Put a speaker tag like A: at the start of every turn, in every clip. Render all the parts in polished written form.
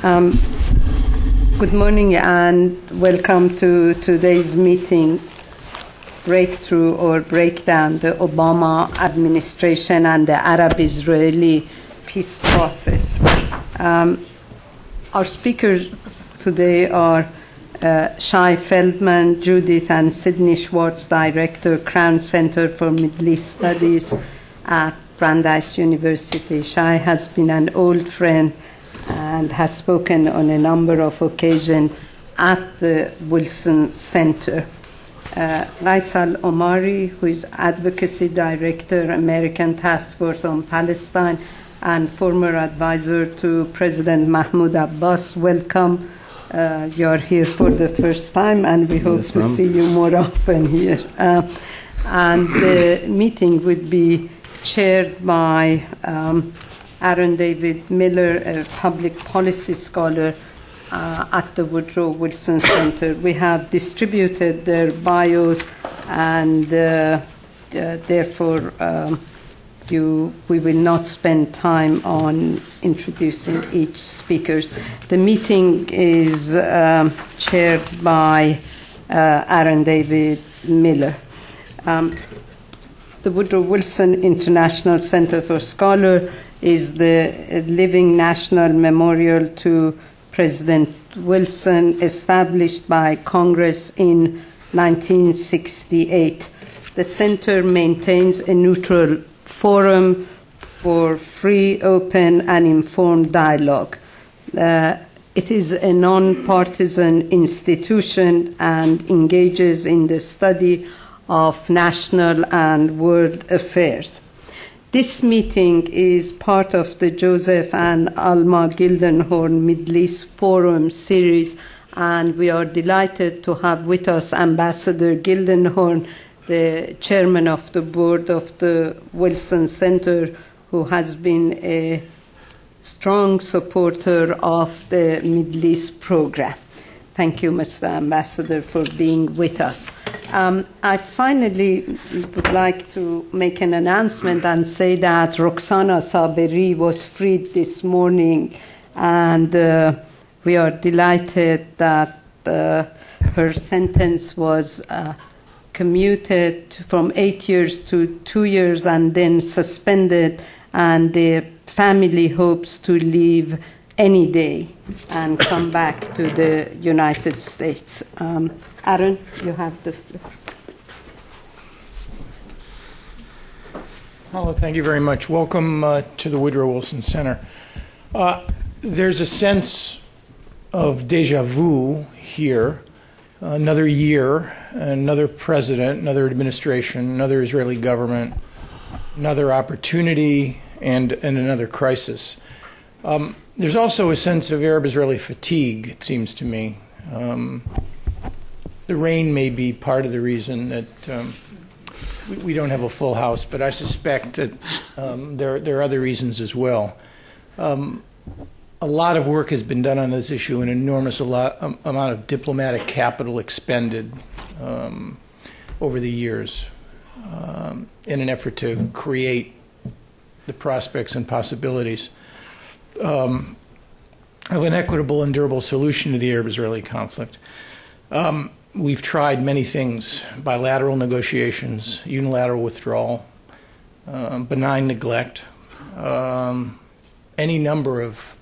A: Good morning and welcome to today's meeting, Breakthrough or Breakdown, the Obama administration and the Arab-Israeli peace process. Our speakers today are Shai, Feldman, Judith, and Sidney Swartz, Director, Crown Center for Middle East Studies at Brandeis University. Shai has been an old friend and has spoken on a number of occasions at the Wilson Center. Ghaith al-Omari, who is Advocacy Director, American Task Force on Palestine, and former advisor to President Mahmoud Abbas. Welcome. You're here for the first time, and we hope to see you more often here. And the meeting would be chaired by Aaron David Miller, a public policy scholar at the Woodrow Wilson Center. We have distributed their bios, and therefore we will not spend time on introducing each speaker. The meeting is chaired by Aaron David Miller. The Woodrow Wilson International Center for Scholars is the living national memorial to President Wilson, established by Congress in 1968. The center maintains a neutral forum for free, open, and informed dialogue. It is a non-partisan institution and engages in the study of national and world affairs. This meeting is part of the Joseph and Alma Gildenhorn Middle East Forum series, and we are delighted to have with us Ambassador Gildenhorn, the chairman of the board of the Wilson Center, who has been a strong supporter of the Middle East program. Thank you, Mr. Ambassador, for being with us. I finally would like to make an announcement and say that Roxana Saberi was freed this morning, and we are delighted that her sentence was commuted from 8 years to 2 years and then suspended, and the family hopes to leave any day and come back to the United States. Aaron, you have the floor.
B: Hello, thank you very much. Welcome to the Woodrow Wilson Center. There's a sense of deja vu here. Another year, another president, another administration, another Israeli government, another opportunity, and another crisis. There's also a sense of Arab-Israeli fatigue, it seems to me. The rain may be part of the reason that we don't have a full house, but I suspect that there are other reasons as well. A lot of work has been done on this issue, an enormous amount of diplomatic capital expended over the years in an effort to create the prospects and possibilities of an equitable and durable solution to the Arab-Israeli conflict. We've tried many things: bilateral negotiations, unilateral withdrawal, benign neglect, any number of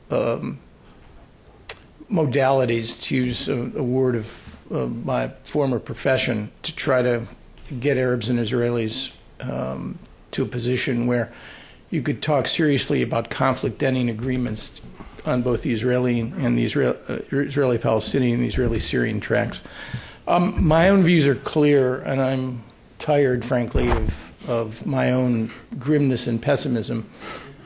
B: modalities, to use a word of my former profession, to try to get Arabs and Israelis to a position where you could talk seriously about conflict-ending agreements on both the Israeli and the Israeli-Palestinian and the Israeli-Syrian tracks. My own views are clear, and I'm tired, frankly, of my own grimness and pessimism.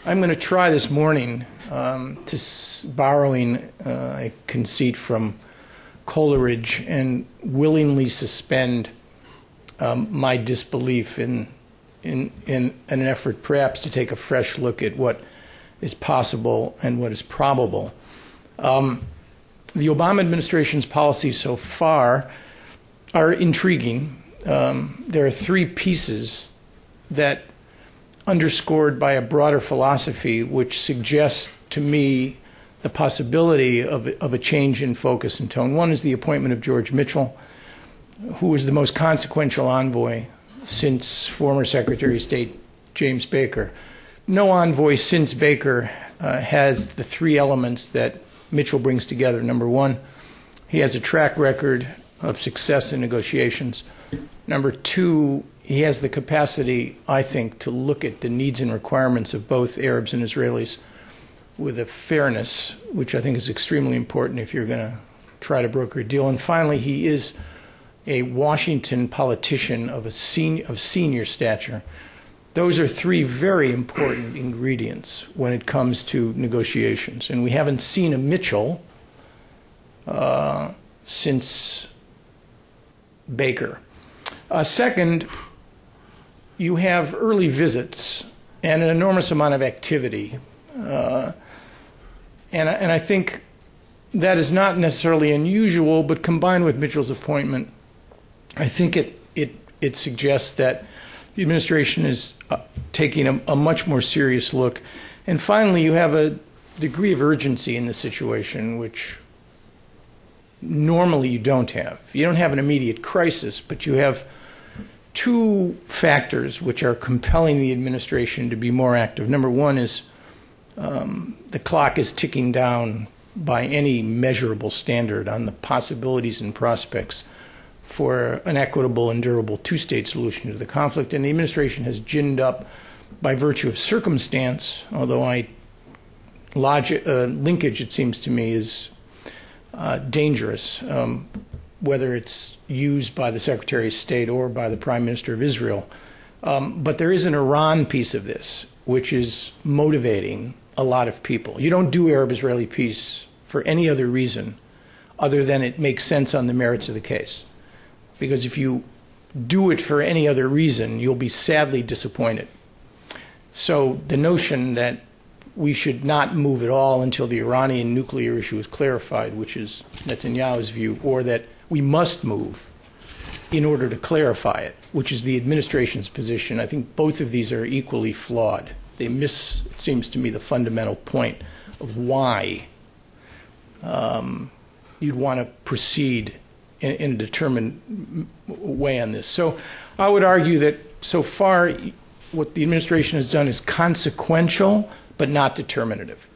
B: I'm going to try this morning, borrowing a conceit from Coleridge, and willingly suspend my disbelief in an effort perhaps to take a fresh look at what is possible and what is probable. The Obama administration's policies so far are intriguing. There are three pieces that, underscored by a broader philosophy, which suggests to me the possibility of a change in focus and tone. One is the appointment of George Mitchell, who was the most consequential envoy since former Secretary of State James Baker. No envoy since Baker has the three elements that Mitchell brings together. Number one, he has a track record of success in negotiations. Number two, he has the capacity, I think, to look at the needs and requirements of both Arabs and Israelis with a fairness, which I think is extremely important if you're going to try to broker a deal. And finally, he is a Washington politician of senior stature. Those are three very important ingredients when it comes to negotiations. And we haven't seen a Mitchell since Baker. Second, you have early visits and an enormous amount of activity. And I think that is not necessarily unusual, but combined with Mitchell's appointment, I think it suggests that the administration is taking a much more serious look. And finally, you have a degree of urgency in the situation, which normally you don't have. You don't have an immediate crisis, but you have two factors which are compelling the administration to be more active. Number one is the clock is ticking down by any measurable standard on the possibilities and prospects for an equitable and durable two-state solution to the conflict. And the administration has ginned up by virtue of circumstance, although linkage, it seems to me, is dangerous, whether it's used by the Secretary of State or by the Prime Minister of Israel. But there is an Iran piece of this, which is motivating a lot of people. You don't do Arab-Israeli peace for any other reason other than it makes sense on the merits of the case. Because if you do it for any other reason, you'll be sadly disappointed. So the notion that we should not move at all until the Iranian nuclear issue is clarified, which is Netanyahu's view, or that we must move in order to clarify it, which is the administration's position, I think both of these are equally flawed. They miss, it seems to me, the fundamental point of why you'd want to proceed in a determined way on this. So I would argue that so far what the administration has done is consequential but not determinative.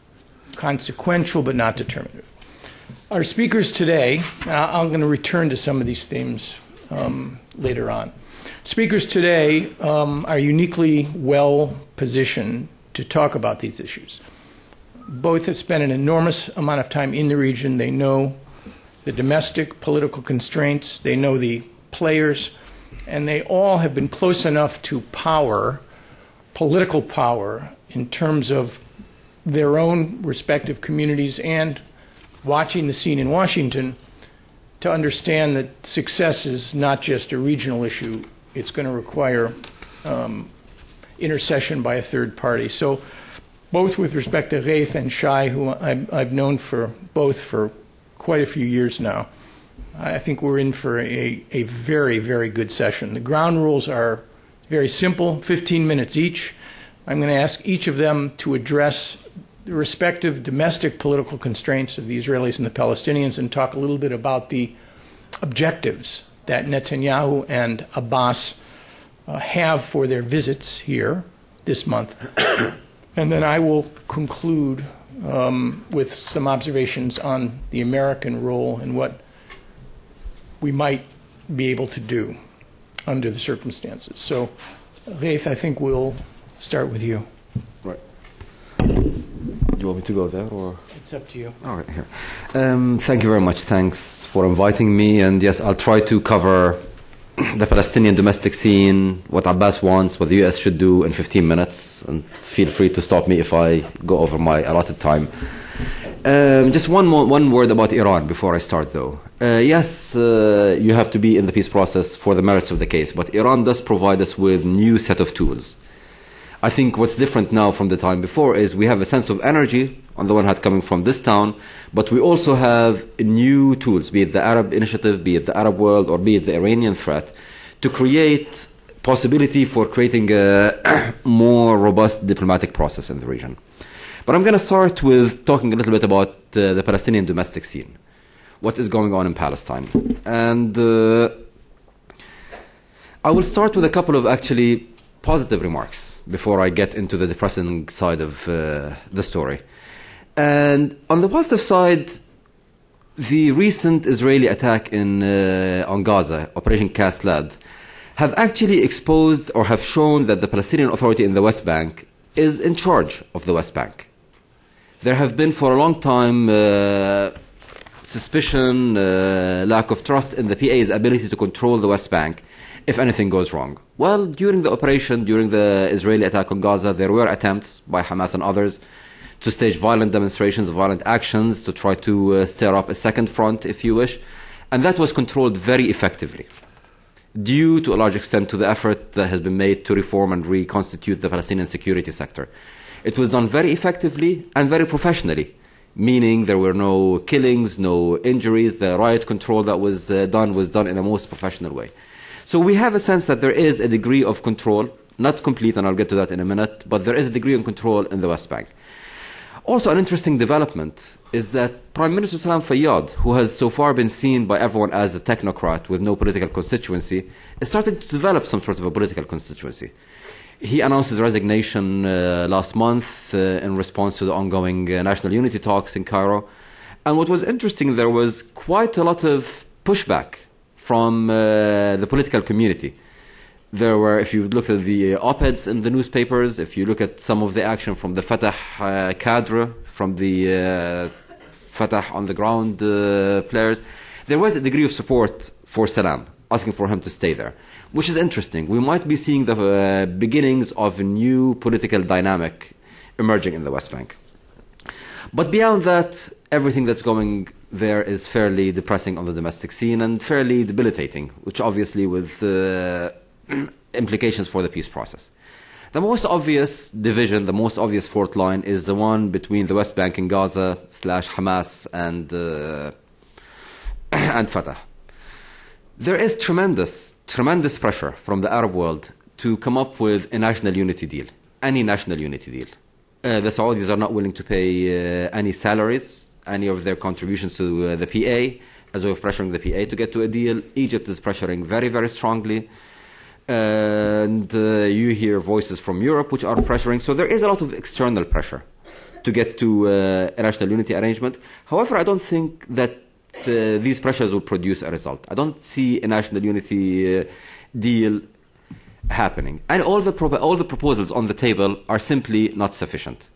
B: Consequential but not determinative. Our speakers today, I'm going to return to some of these themes later on. Speakers today are uniquely well positioned to talk about these issues. Both have spent an enormous amount of time in the region. They know the domestic political constraints, they know the players, and they all have been close enough to power, political power, in terms of their own respective communities and watching the scene in Washington to understand that success is not just a regional issue. It's going to require intercession by a third party. So both with respect to Ghaith and Shai, who I've known for quite a few years now, I think we're in for a very, very good session. The ground rules are very simple, 15 minutes each. I'm going to ask each of them to address the respective domestic political constraints of the Israelis and the Palestinians and talk a little bit about the objectives that Netanyahu and Abbas have for their visits here this month. And then I will conclude with some observations on the American role and what we might be able to do under the circumstances. So, Ghaith, I think we'll start with you.
C: Right. Do you want me to go there, or?
B: It's up to you.
C: All right, here. Thank you very much. Thanks for inviting me. And yes, I'll try to cover the Palestinian domestic scene, what Abbas wants, what the U.S. should do in 15 minutes. And feel free to stop me if I go over my allotted time. Just one word about Iran before I start, though. Yes, you have to be in the peace process for the merits of the case, but Iran does provide us with a new set of tools. I think what's different now from the time before is we have a sense of energy, on the one hand coming from this town, but we also have new tools, be it the Arab Initiative, be it the Arab World, or be it the Iranian threat, to create possibility for creating a more robust diplomatic process in the region. But I'm going to start with talking a little bit about the Palestinian domestic scene, what is going on in Palestine. And I will start with a couple of actually positive remarks before I get into the depressing side of the story. And on the positive side, the recent Israeli attack on Gaza, Operation Cast Lead, have actually exposed or have shown that the Palestinian Authority in the West Bank is in charge of the West Bank. There have been for a long time suspicion, lack of trust in the PA's ability to control the West Bank if anything goes wrong. Well, during the operation, during the Israeli attack on Gaza, there were attempts by Hamas and others to stage violent demonstrations, violent actions, to try to stir up a second front, if you wish. And that was controlled very effectively, due to a large extent to the effort that has been made to reform and reconstitute the Palestinian security sector. It was done very effectively and very professionally, meaning there were no killings, no injuries. The riot control that was done in a most professional way. So we have a sense that there is a degree of control, not complete, and I'll get to that in a minute, but there is a degree of control in the West Bank. Also, an interesting development is that Prime Minister Salam Fayyad, who has so far been seen by everyone as a technocrat with no political constituency, is starting to develop some sort of a political constituency. He announced his resignation last month in response to the ongoing national unity talks in Cairo. And what was interesting, there was quite a lot of pushback from the political community. There were, if you looked at the op-eds in the newspapers, if you look at some of the action from the Fatah cadre, from the Fatah on the ground players, there was a degree of support for Salam, asking for him to stay there, which is interesting. We might be seeing the beginnings of a new political dynamic emerging in the West Bank. But beyond that, everything that's going there is fairly depressing on the domestic scene and fairly debilitating, which obviously with implications for the peace process. The most obvious division, the most obvious fault line is the one between the West Bank and Gaza / Hamas and Fatah. There is tremendous pressure from the Arab world to come up with a national unity deal, any national unity deal. The Saudis are not willing to pay any salaries, any of their contributions to the PA, as a way of pressuring the PA to get to a deal. Egypt is pressuring very, very strongly. And you hear voices from Europe which are pressuring. So there is a lot of external pressure to get to a national unity arrangement. However, I don't think that these pressures will produce a result. I don't see a national unity deal happening. And all the proposals on the table are simply not sufficient.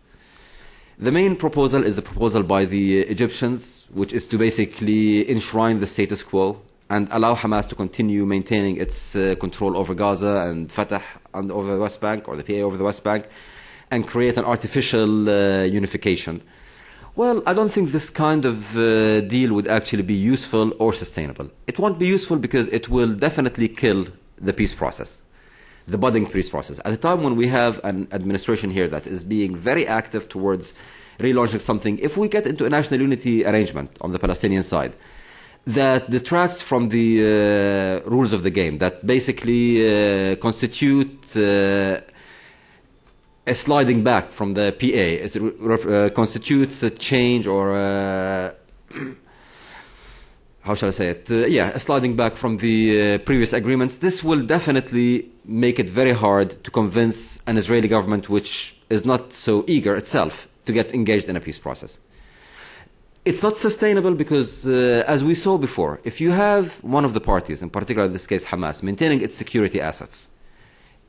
C: The main proposal is the proposal by the Egyptians, which is to basically enshrine the status quo and allow Hamas to continue maintaining its control over Gaza and Fatah and over the West Bank, or the PA over the West Bank, and create an artificial unification. Well, I don't think this kind of deal would actually be useful or sustainable. It won't be useful because it will definitely kill the peace process, the budding peace process. At a time when we have an administration here that is being very active towards relaunching something, if we get into a national unity arrangement on the Palestinian side, that detracts from the rules of the game, that basically constitute a sliding back from the PA. It constitutes a change or how shall I say it? A sliding back from the previous agreements. This will definitely make it very hard to convince an Israeli government which is not so eager itself to get engaged in a peace process. It's not sustainable because, as we saw before, if you have one of the parties, in particular in this case Hamas, maintaining its security assets,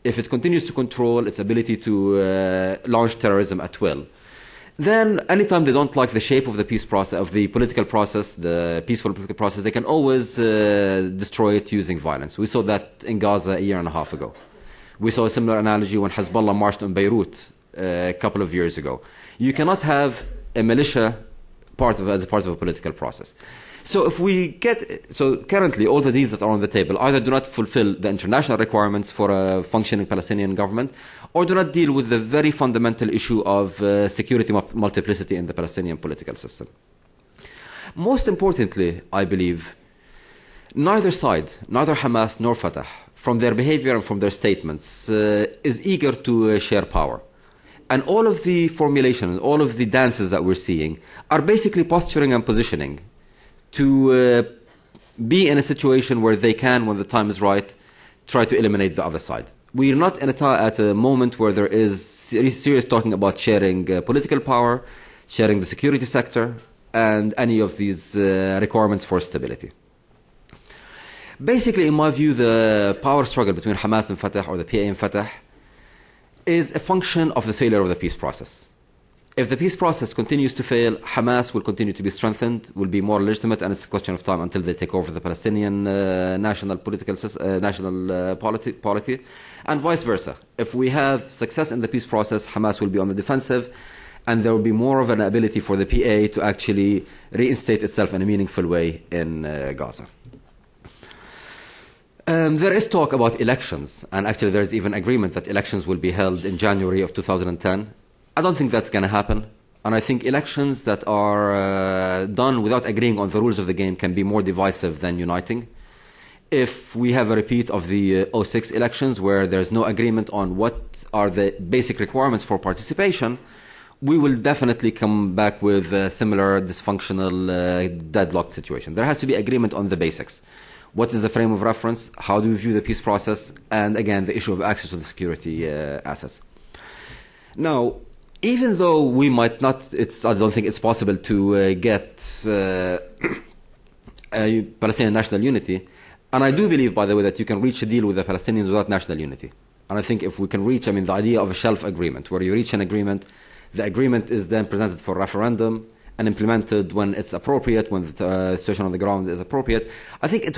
C: if it continues to control its ability to launch terrorism at will, then anytime they don't like the shape of the peace process, of the political process, the peaceful political process, they can always destroy it using violence. We saw that in Gaza a year and a half ago. We saw a similar analogy when Hezbollah marched on Beirut a couple of years ago. You cannot have a militia as a part of a political process. So currently all the deals that are on the table either do not fulfill the international requirements for a functioning Palestinian government, or do not deal with the very fundamental issue of security multiplicity in the Palestinian political system. Most importantly, I believe, neither side, neither Hamas nor Fatah, from their behavior and from their statements, is eager to share power. And all of the formulations, all of the dances that we're seeing are basically posturing and positioning to be in a situation where they can, when the time is right, try to eliminate the other side. We're not at a moment where there is serious talking about sharing political power, sharing the security sector, and any of these requirements for stability. Basically, in my view, the power struggle between Hamas and Fatah, or the PA and Fatah, is a function of the failure of the peace process. If the peace process continues to fail, Hamas will continue to be strengthened, will be more legitimate, and it's a question of time until they take over the Palestinian national polity, and vice versa. If we have success in the peace process, Hamas will be on the defensive, and there will be more of an ability for the PA to actually reinstate itself in a meaningful way in Gaza. There is talk about elections, and actually there is even agreement that elections will be held in January of 2010. I don't think that's going to happen, and I think elections that are done without agreeing on the rules of the game can be more divisive than uniting. If we have a repeat of the 06 elections where there's no agreement on what are the basic requirements for participation, we will definitely come back with a similar dysfunctional deadlocked situation. There has to be agreement on the basics. What is the frame of reference? How do we view the peace process? And again, the issue of access to the security assets. Now, even though we might not, I don't think it's possible to get Palestinian national unity, and I do believe, by the way, that you can reach a deal with the Palestinians without national unity. And I think if we can reach, the idea of a shelf agreement, where you reach an agreement, the agreement is then presented for referendum and implemented when it's appropriate, when the situation on the ground is appropriate. I think it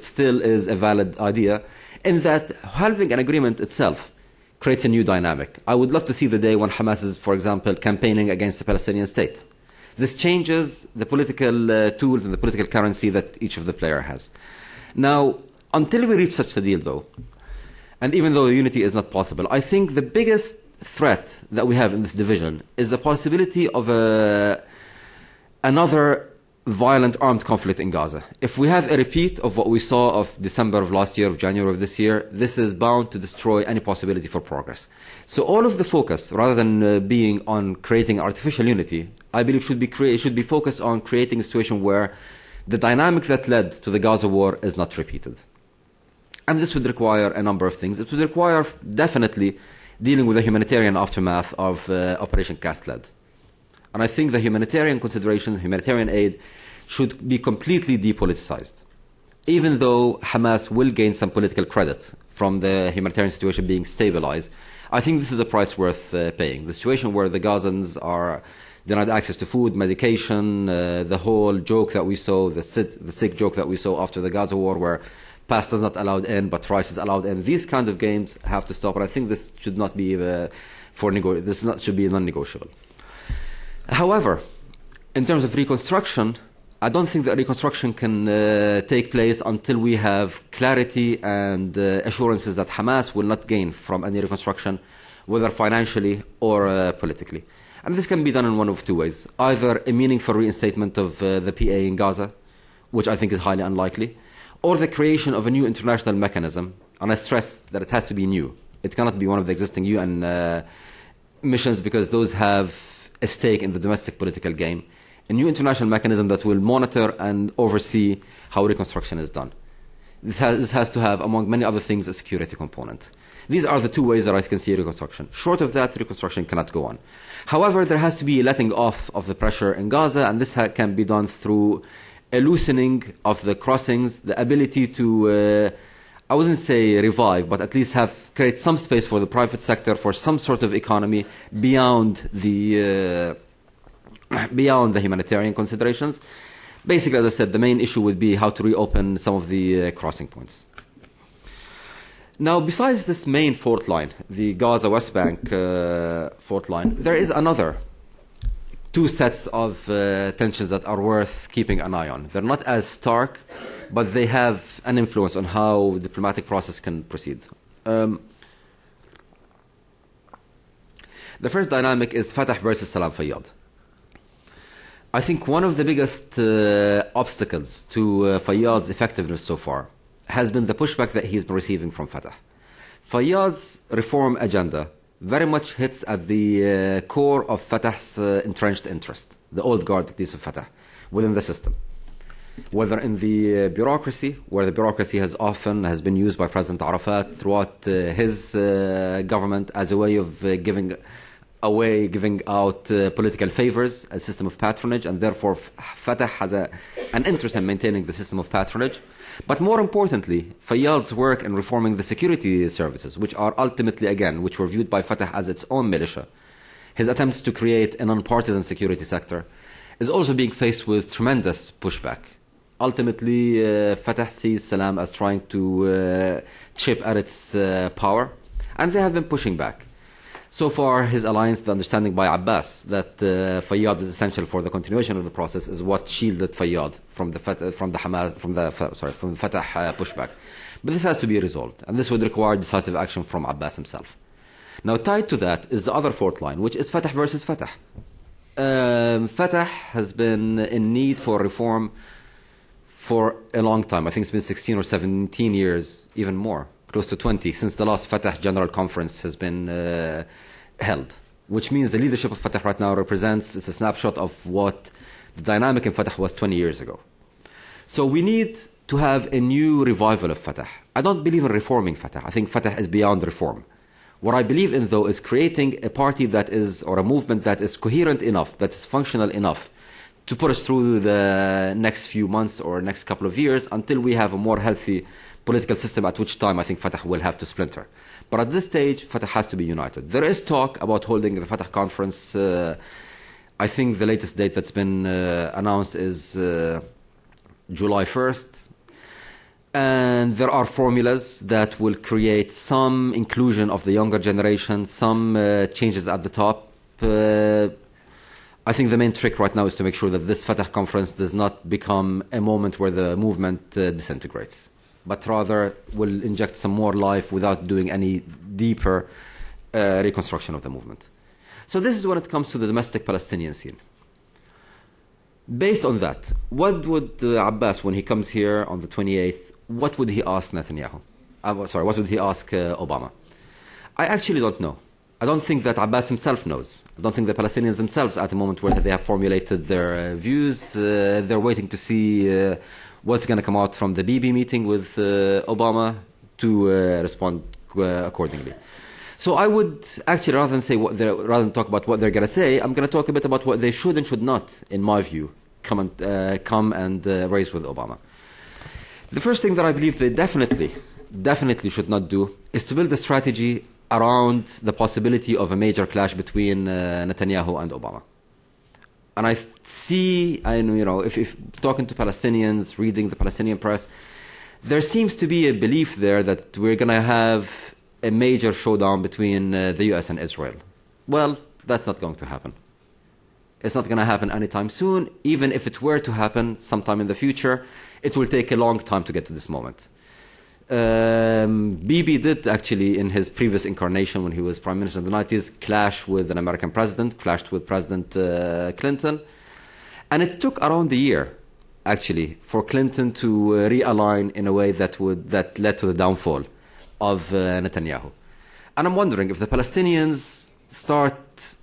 C: still is a valid idea, in that having an agreement itself creates a new dynamic. I would love to see the day when Hamas is, for example, campaigning against the Palestinian state. This changes the political tools and the political currency that each of the players has. Now, until we reach such a deal, though, and even though unity is not possible, I think the biggest threat that we have in this division is the possibility of another violent armed conflict in Gaza. If we have a repeat of what we saw of December of last year, of January of this year, this is bound to destroy any possibility for progress. So all of the focus, rather than being on creating artificial unity, I believe should be focused on creating a situation where the dynamic that led to the Gaza war is not repeated. And this would require a number of things. It would require definitely dealing with the humanitarian aftermath of Operation Cast Lead. And I think the humanitarian considerations, humanitarian aid, should be completely depoliticized. Even though Hamas will gain some political credit from the humanitarian situation being stabilized, I think this is a price worth paying. The situation where the Gazans are denied access to food, medication, the whole joke that we saw, the sick joke that we saw after the Gaza war, where pasta is not allowed in, but rice is allowed in. These kind of games have to stop, and I think this should not be should be non-negotiable. However, in terms of reconstruction, I don't think that reconstruction can take place until we have clarity and assurances that Hamas will not gain from any reconstruction, whether financially or politically. And this can be done in one of two ways. Either a meaningful reinstatement of the PA in Gaza, which I think is highly unlikely, or the creation of a new international mechanism. And I stress that it has to be new. It cannot be one of the existing UN missions, because those have a stake in the domestic political game. A new international mechanism that will monitor and oversee how reconstruction is done. This has to have, among many other things, a security component. These are the two ways that I can see reconstruction. Short of that, reconstruction cannot go on. However, there has to be a letting off of the pressure in Gaza, and this can be done through a loosening of the crossings, the ability to, I wouldn't say revive, but at least create some space for the private sector, for some sort of economy beyond the humanitarian considerations. Basically, as I said, the main issue would be how to reopen some of the crossing points. Now, besides this main fault line, the Gaza-West Bank fault line, there is another two sets of tensions that are worth keeping an eye on. They're not as stark, but they have an influence on how the diplomatic process can proceed. The first dynamic is Fatah versus Salam Fayyad. I think one of the biggest obstacles to Fayyad's effectiveness so far has been the pushback that he's been receiving from Fatah. Fayyad's reform agenda, very much hits at the core of Fatah's entrenched interest, the old guard that is of Fatah, within the system. Whether in the bureaucracy, where the bureaucracy has been used by President Arafat throughout his government as a way of giving out political favors, a system of patronage, and therefore Fatah has an interest in maintaining the system of patronage. But more importantly, Fayyad's work in reforming the security services, which are ultimately, again, which were viewed by Fatah as its own militia, his attempts to create a non-partisan security sector, is also being faced with tremendous pushback. Ultimately, Fatah sees Salam as trying to chip at its power, and they have been pushing back. So far, his alliance, the understanding by Abbas that Fayyad is essential for the continuation of the process, is what shielded Fayyad from the Fatah pushback. But this has to be resolved, and this would require decisive action from Abbas himself. Now, tied to that is the other fourth line, which is Fatah versus Fatah. Fatah has been in need for reform for a long time. I think it's been 16 or 17 years, even more, close to 20, since the last Fatah General Conference has been held, which means the leadership of Fatah right now it's a snapshot of what the dynamic in Fatah was 20 years ago. So we need to have a new revival of Fatah. I don't believe in reforming Fatah. I think Fatah is beyond reform. What I believe in, though, is creating a party that is, or a movement that is coherent enough, that is functional enough to put us through the next few months or next couple of years until we have a more healthy political system, at which time I think Fatah will have to splinter. But at this stage, Fatah has to be united. There is talk about holding the Fatah conference. I think the latest date that's been announced is July 1st. And there are formulas that will create some inclusion of the younger generation, some changes at the top. I think the main trick right now is to make sure that this Fatah conference does not become a moment where the movement disintegrates, but rather will inject some more life without doing any deeper reconstruction of the movement. So this is when it comes to the domestic Palestinian scene. Based on that, what would Abbas, when he comes here on the 28th, what would he ask Netanyahu? What would he ask Obama? I actually don't know. I don't think that Abbas himself knows. I don't think the Palestinians themselves, at the moment where they have formulated their views, they're waiting to see what's going to come out from the Bibi meeting with Obama to respond accordingly. So I would actually, rather than talk about what they're going to say, I'm going to talk a bit about what they should and should not, in my view, come and raise with Obama. The first thing that I believe they definitely should not do is to build a strategy around the possibility of a major clash between Netanyahu and Obama. And I see, if talking to Palestinians, reading the Palestinian press, there seems to be a belief there that we're going to have a major showdown between the US and Israel. Well, that's not going to happen. It's not going to happen anytime soon. Even if it were to happen sometime in the future, it will take a long time to get to this moment. Bibi did actually, in his previous incarnation when he was prime minister in the 90s, clash with an American president, clashed with President Clinton. And it took around a year, actually, for Clinton to realign in a way that led to the downfall of Netanyahu. And I'm wondering if the Palestinians start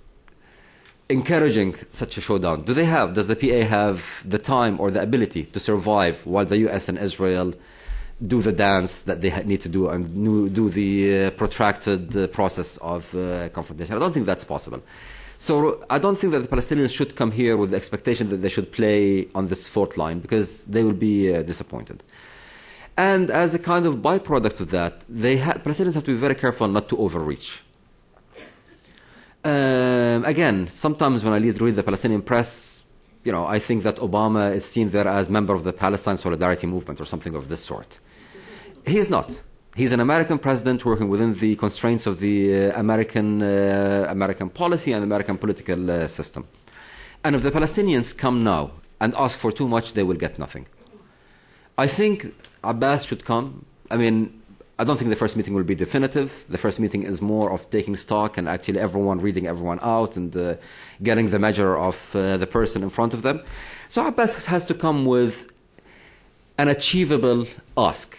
C: encouraging such a showdown. Does the PA have the time or the ability to survive while the US and Israel do the dance that they need to do and do the protracted process of confrontation? I don't think that's possible. So I don't think that the Palestinians should come here with the expectation that they should play on this fourth line, because they will be disappointed. And as a kind of byproduct of that, Palestinians have to be very careful not to overreach. Again, sometimes when I read the Palestinian press, I think that Obama is seen there as member of the Palestine Solidarity Movement or something of this sort. He's not. He's an American president working within the constraints of the American policy and American political system. And if the Palestinians come now and ask for too much, they will get nothing. I think Abbas should come. I don't think the first meeting will be definitive. The first meeting is more of taking stock and actually reading everyone out and getting the measure of the person in front of them. So Abbas has to come with an achievable ask,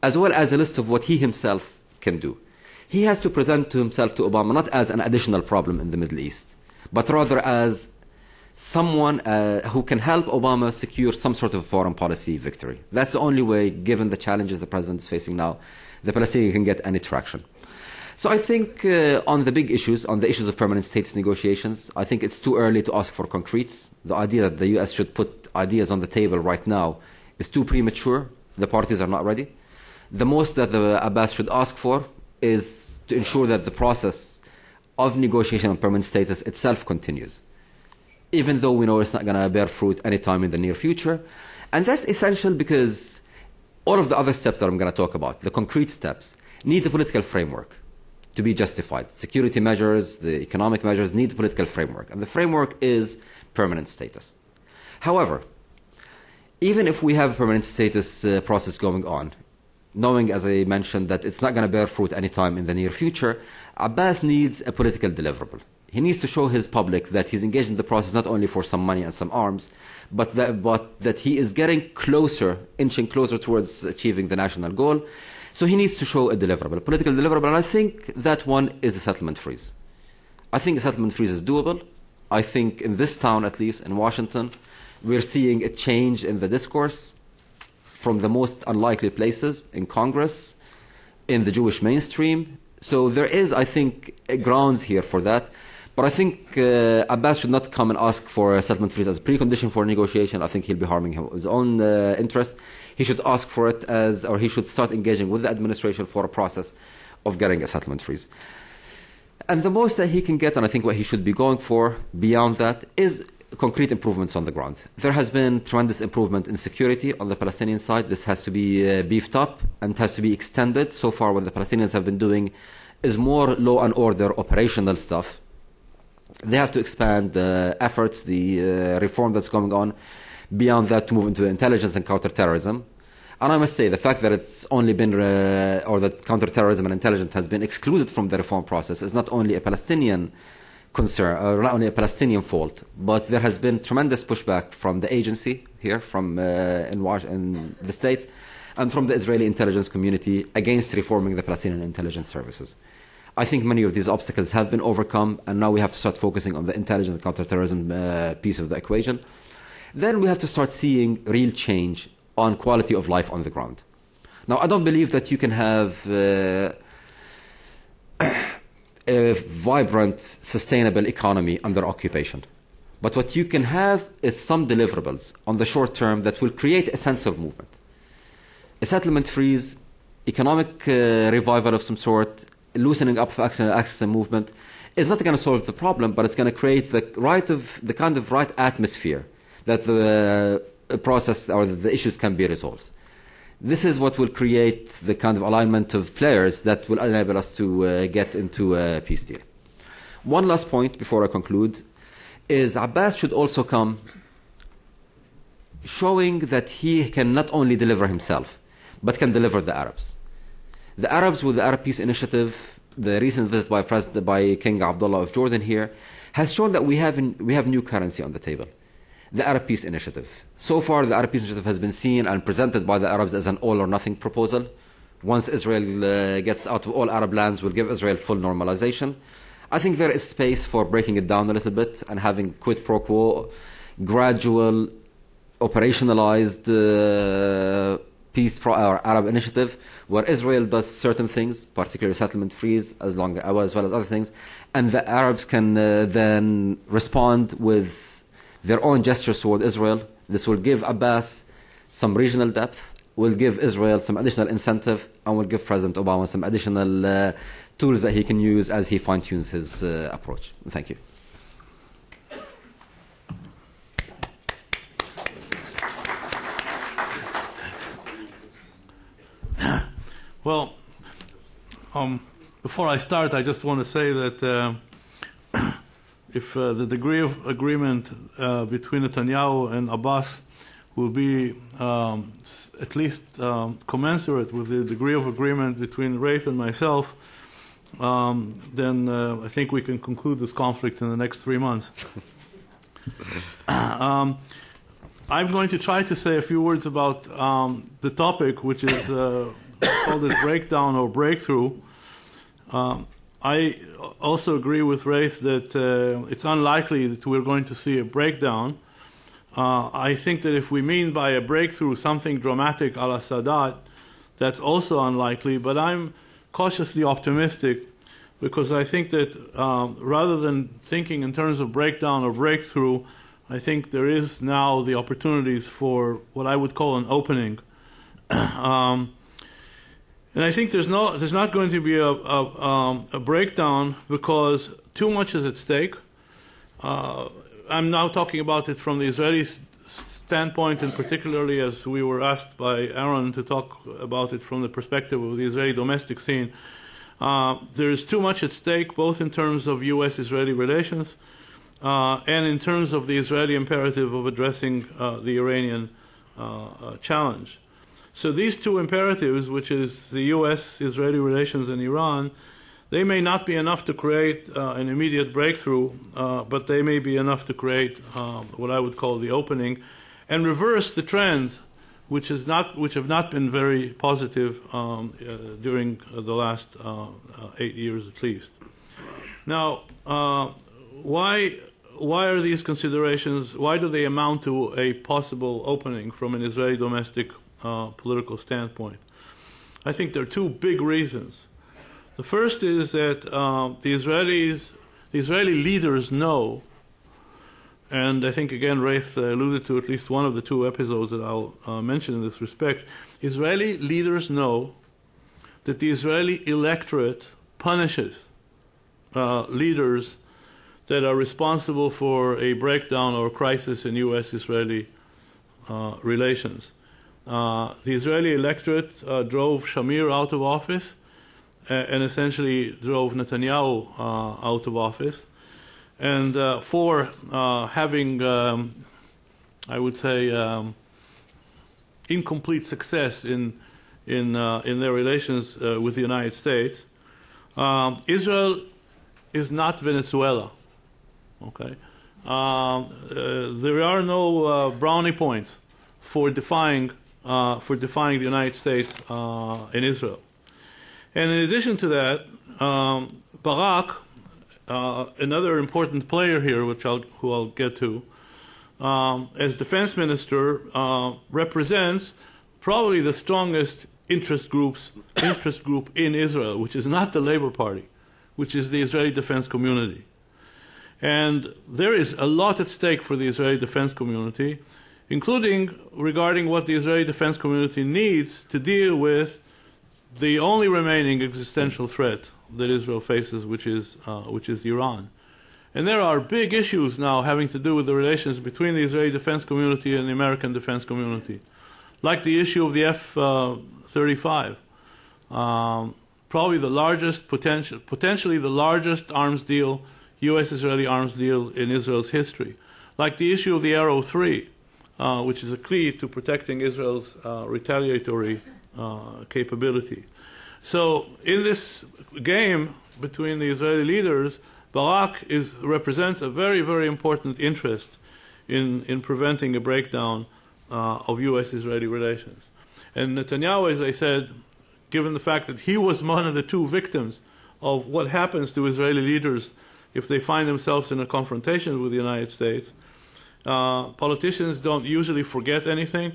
C: as well as a list of what he himself can do. he has to present to himself, to Obama, not as an additional problem in the Middle East, but rather as someone who can help Obama secure some sort of foreign policy victory. That's the only way, given the challenges the president is facing now, the Palestinians can get any traction. So I think on the big issues, on the issues of permanent status negotiations, I think it's too early to ask for concretes. The idea that the U.S. should put ideas on the table right now is too premature. The parties are not ready. The most that the Abbas should ask for is to ensure that the process of negotiation on permanent status itself continues, even though we know it's not going to bear fruit anytime in the near future. And that's essential because all of the other steps that I'm going to talk about, the concrete steps, need the political framework to be justified. Security measures, the economic measures need the political framework. And the framework is permanent status. However, even if we have a permanent status process going on, knowing, as I mentioned, that it's not going to bear fruit anytime in the near future, Abbas needs a political deliverable. He needs to show his public that he's engaged in the process not only for some money and some arms, but that he is getting closer, inching closer towards achieving the national goal. So he needs to show a deliverable, a political deliverable, and I think that one is a settlement freeze. I think a settlement freeze is doable. I think in this town, at least, in Washington, we're seeing a change in the discourse from the most unlikely places in Congress, in the Jewish mainstream. So there is, I think, grounds here for that. But I think Abbas should not come and ask for a settlement freeze as a precondition for negotiation. I think he'll be harming his own interest. He should ask for it or he should start engaging with the administration for a process of getting a settlement freeze. And the most that he can get, and I think what he should be going for beyond that, is concrete improvements on the ground. There has been tremendous improvement in security on the Palestinian side. This has to be beefed up and has to be extended. So far, what the Palestinians have been doing is more law and order operational stuff. They have to expand the efforts, the reform that's going on beyond that to move into intelligence and counterterrorism. And I must say, the fact that it's only been, or that counterterrorism and intelligence has been excluded from the reform process is not only a Palestinian concern, or not only a Palestinian fault, but there has been tremendous pushback from the agency here, from in the States, and from the Israeli intelligence community against reforming the Palestinian intelligence services. I think many of these obstacles have been overcome, and now we have to start focusing on the intelligence and counterterrorism piece of the equation. Then we have to start seeing real change on quality of life on the ground. Now, I don't believe that you can have a vibrant, sustainable economy under occupation. But what you can have is some deliverables on the short term that will create a sense of movement. A settlement freeze, economic revival of some sort, loosening up of access and movement is not going to solve the problem, but it's going to create the kind of right atmosphere that the process or the issues can be resolved. This is what will create the kind of alignment of players that will enable us to get into a peace deal. One last point before I conclude is Abbas should also come showing that he can not only deliver himself, but can deliver the Arabs. The Arabs with the Arab Peace Initiative, the recent visit by King Abdullah of Jordan here, has shown that we have new currency on the table. The Arab Peace Initiative. So far, the Arab Peace Initiative has been seen and presented by the Arabs as an all-or-nothing proposal. Once Israel gets out of all Arab lands, we'll give Israel full normalization. I think there is space for breaking it down a little bit and having quid pro quo, gradual, operationalized or Arab initiative, where Israel does certain things, particularly settlement freeze, as well as other things, and the Arabs can then respond with their own gestures toward Israel. This will give Abbas some regional depth, will give Israel some additional incentive, and will give President Obama some additional tools that he can use as he fine-tunes his approach. Thank you.
D: Well, before I start, I just want to say that if the degree of agreement between Netanyahu and Abbas will be at least commensurate with the degree of agreement between Ghaith and myself, then I think we can conclude this conflict in the next 3 months. I'm going to try to say a few words about the topic, which is called as breakdown or breakthrough. I also agree with Ghaith that it's unlikely that we're going to see a breakdown. I think that if we mean by a breakthrough something dramatic a la Sadat, that's also unlikely, but I'm cautiously optimistic because I think that rather than thinking in terms of breakdown or breakthrough, I think there is now the opportunities for what I would call an opening. And I think there's not going to be a breakdown because too much is at stake. I'm now talking about it from the Israeli standpoint, and particularly as we were asked by Aaron to talk about it from the perspective of the Israeli domestic scene. There is too much at stake, both in terms of U.S.-Israeli relations and in terms of the Israeli imperative of addressing the Iranian challenge. So these two imperatives, which is the U.S.-Israeli relations and Iran, they may not be enough to create an immediate breakthrough, but they may be enough to create what I would call the opening and reverse the trends which have not been very positive during the last 8 years at least. Now, why are these considerations, why do they amount to a possible opening from an Israeli domestic political standpoint? I think there are two big reasons. The first is that the Israeli leaders know, and I think again Ghaith alluded to at least one of the two episodes that I'll mention in this respect. Israeli leaders know that the Israeli electorate punishes leaders that are responsible for a breakdown or crisis in U.S.-Israeli relations. The Israeli electorate drove Shamir out of office and essentially drove Netanyahu out of office. And for having, I would say, incomplete success in their relations with the United States, Israel is not Venezuela. Okay, there are no brownie points for defying the United States in Israel. And in addition to that, Barak, another important player here, who I'll get to, as defense minister, represents probably the strongest interest group in Israel, which is not the Labor Party, which is the Israeli defense community. And there is a lot at stake for the Israeli defense community, including regarding what the Israeli defense community needs to deal with the only remaining existential threat that Israel faces, which is Iran. And there are big issues now having to do with the relations between the Israeli defense community and the American defense community, like the issue of the F-35, probably the largest, potentially the largest arms deal, U.S.-Israeli arms deal in Israel's history, like the issue of the Arrow 3, which is a key to protecting Israel's retaliatory capability. So in this game between the Israeli leaders, Barak represents a very, very important interest in preventing a breakdown of U.S.-Israeli relations. And Netanyahu, as I said, given the fact that he was one of the two victims of what happens to Israeli leaders if they find themselves in a confrontation with the United States, politicians don't usually forget anything,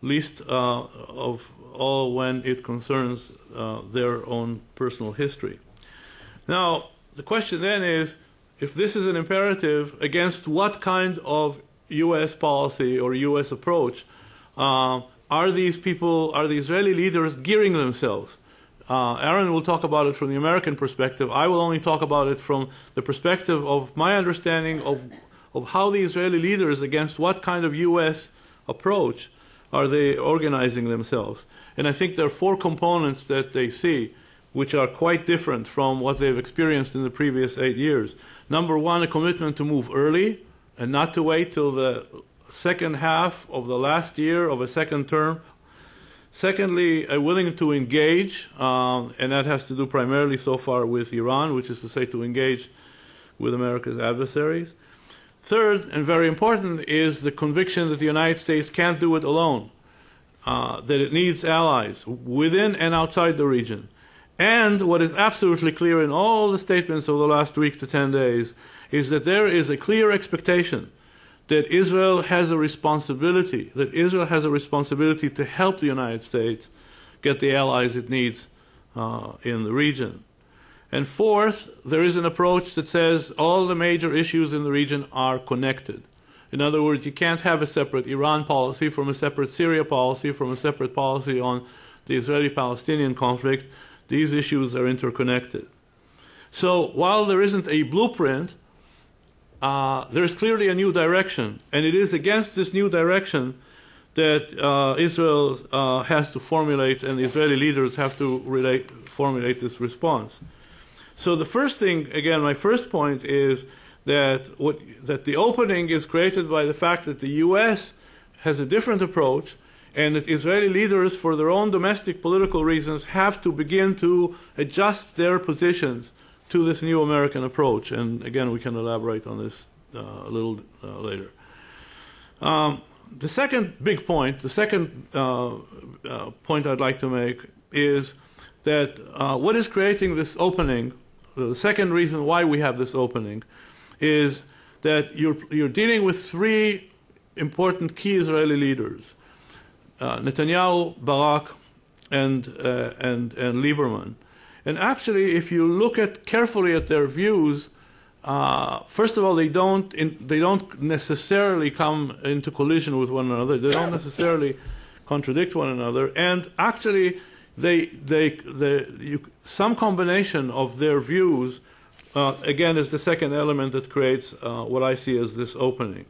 D: least of all when it concerns their own personal history. Now, the question then is, if this is an imperative, against what kind of U.S. policy or U.S. approach are these people, are the Israeli leaders gearing themselves? Aaron will talk about it from the American perspective. I will only talk about it from the perspective of my understanding of how the Israeli leaders, against what kind of U.S. approach are they organizing themselves. And I think there are four components that they see, which are quite different from what they've experienced in the previous 8 years. Number one, a commitment to move early and not to wait till the second half of the last year of a second term. Secondly, a willingness to engage, and that has to do primarily so far with Iran, which is to say to engage with America's adversaries. Third, and very important, is the conviction that the United States can't do it alone, that it needs allies within and outside the region. And what is absolutely clear in all the statements of the last week to 10 days is that there is a clear expectation that Israel has a responsibility, to help the United States get the allies it needs in the region. And fourth, there is an approach that says all the major issues in the region are connected. In other words, you can't have a separate Iran policy from a separate Syria policy, from a separate policy on the Israeli-Palestinian conflict. These issues are interconnected. So while there isn't a blueprint, there is clearly a new direction. And it is against this new direction that Israel has to formulate, and the Israeli leaders have to formulate this response. So the first thing, again, my first point is that the opening is created by the fact that the U.S. has a different approach, and that Israeli leaders, for their own domestic political reasons, have to begin to adjust their positions to this new American approach. And again, we can elaborate on this a little later. The second big point, the second point I'd like to make is that what is creating this opening, the second reason why we have this opening, is that you're dealing with three important key Israeli leaders, Netanyahu, Barak, and Lieberman. And actually, if you look carefully at their views, first of all, they don't necessarily come into collision with one another. They don't necessarily contradict one another. And actually, some combination of their views, again, is the second element that creates what I see as this opening.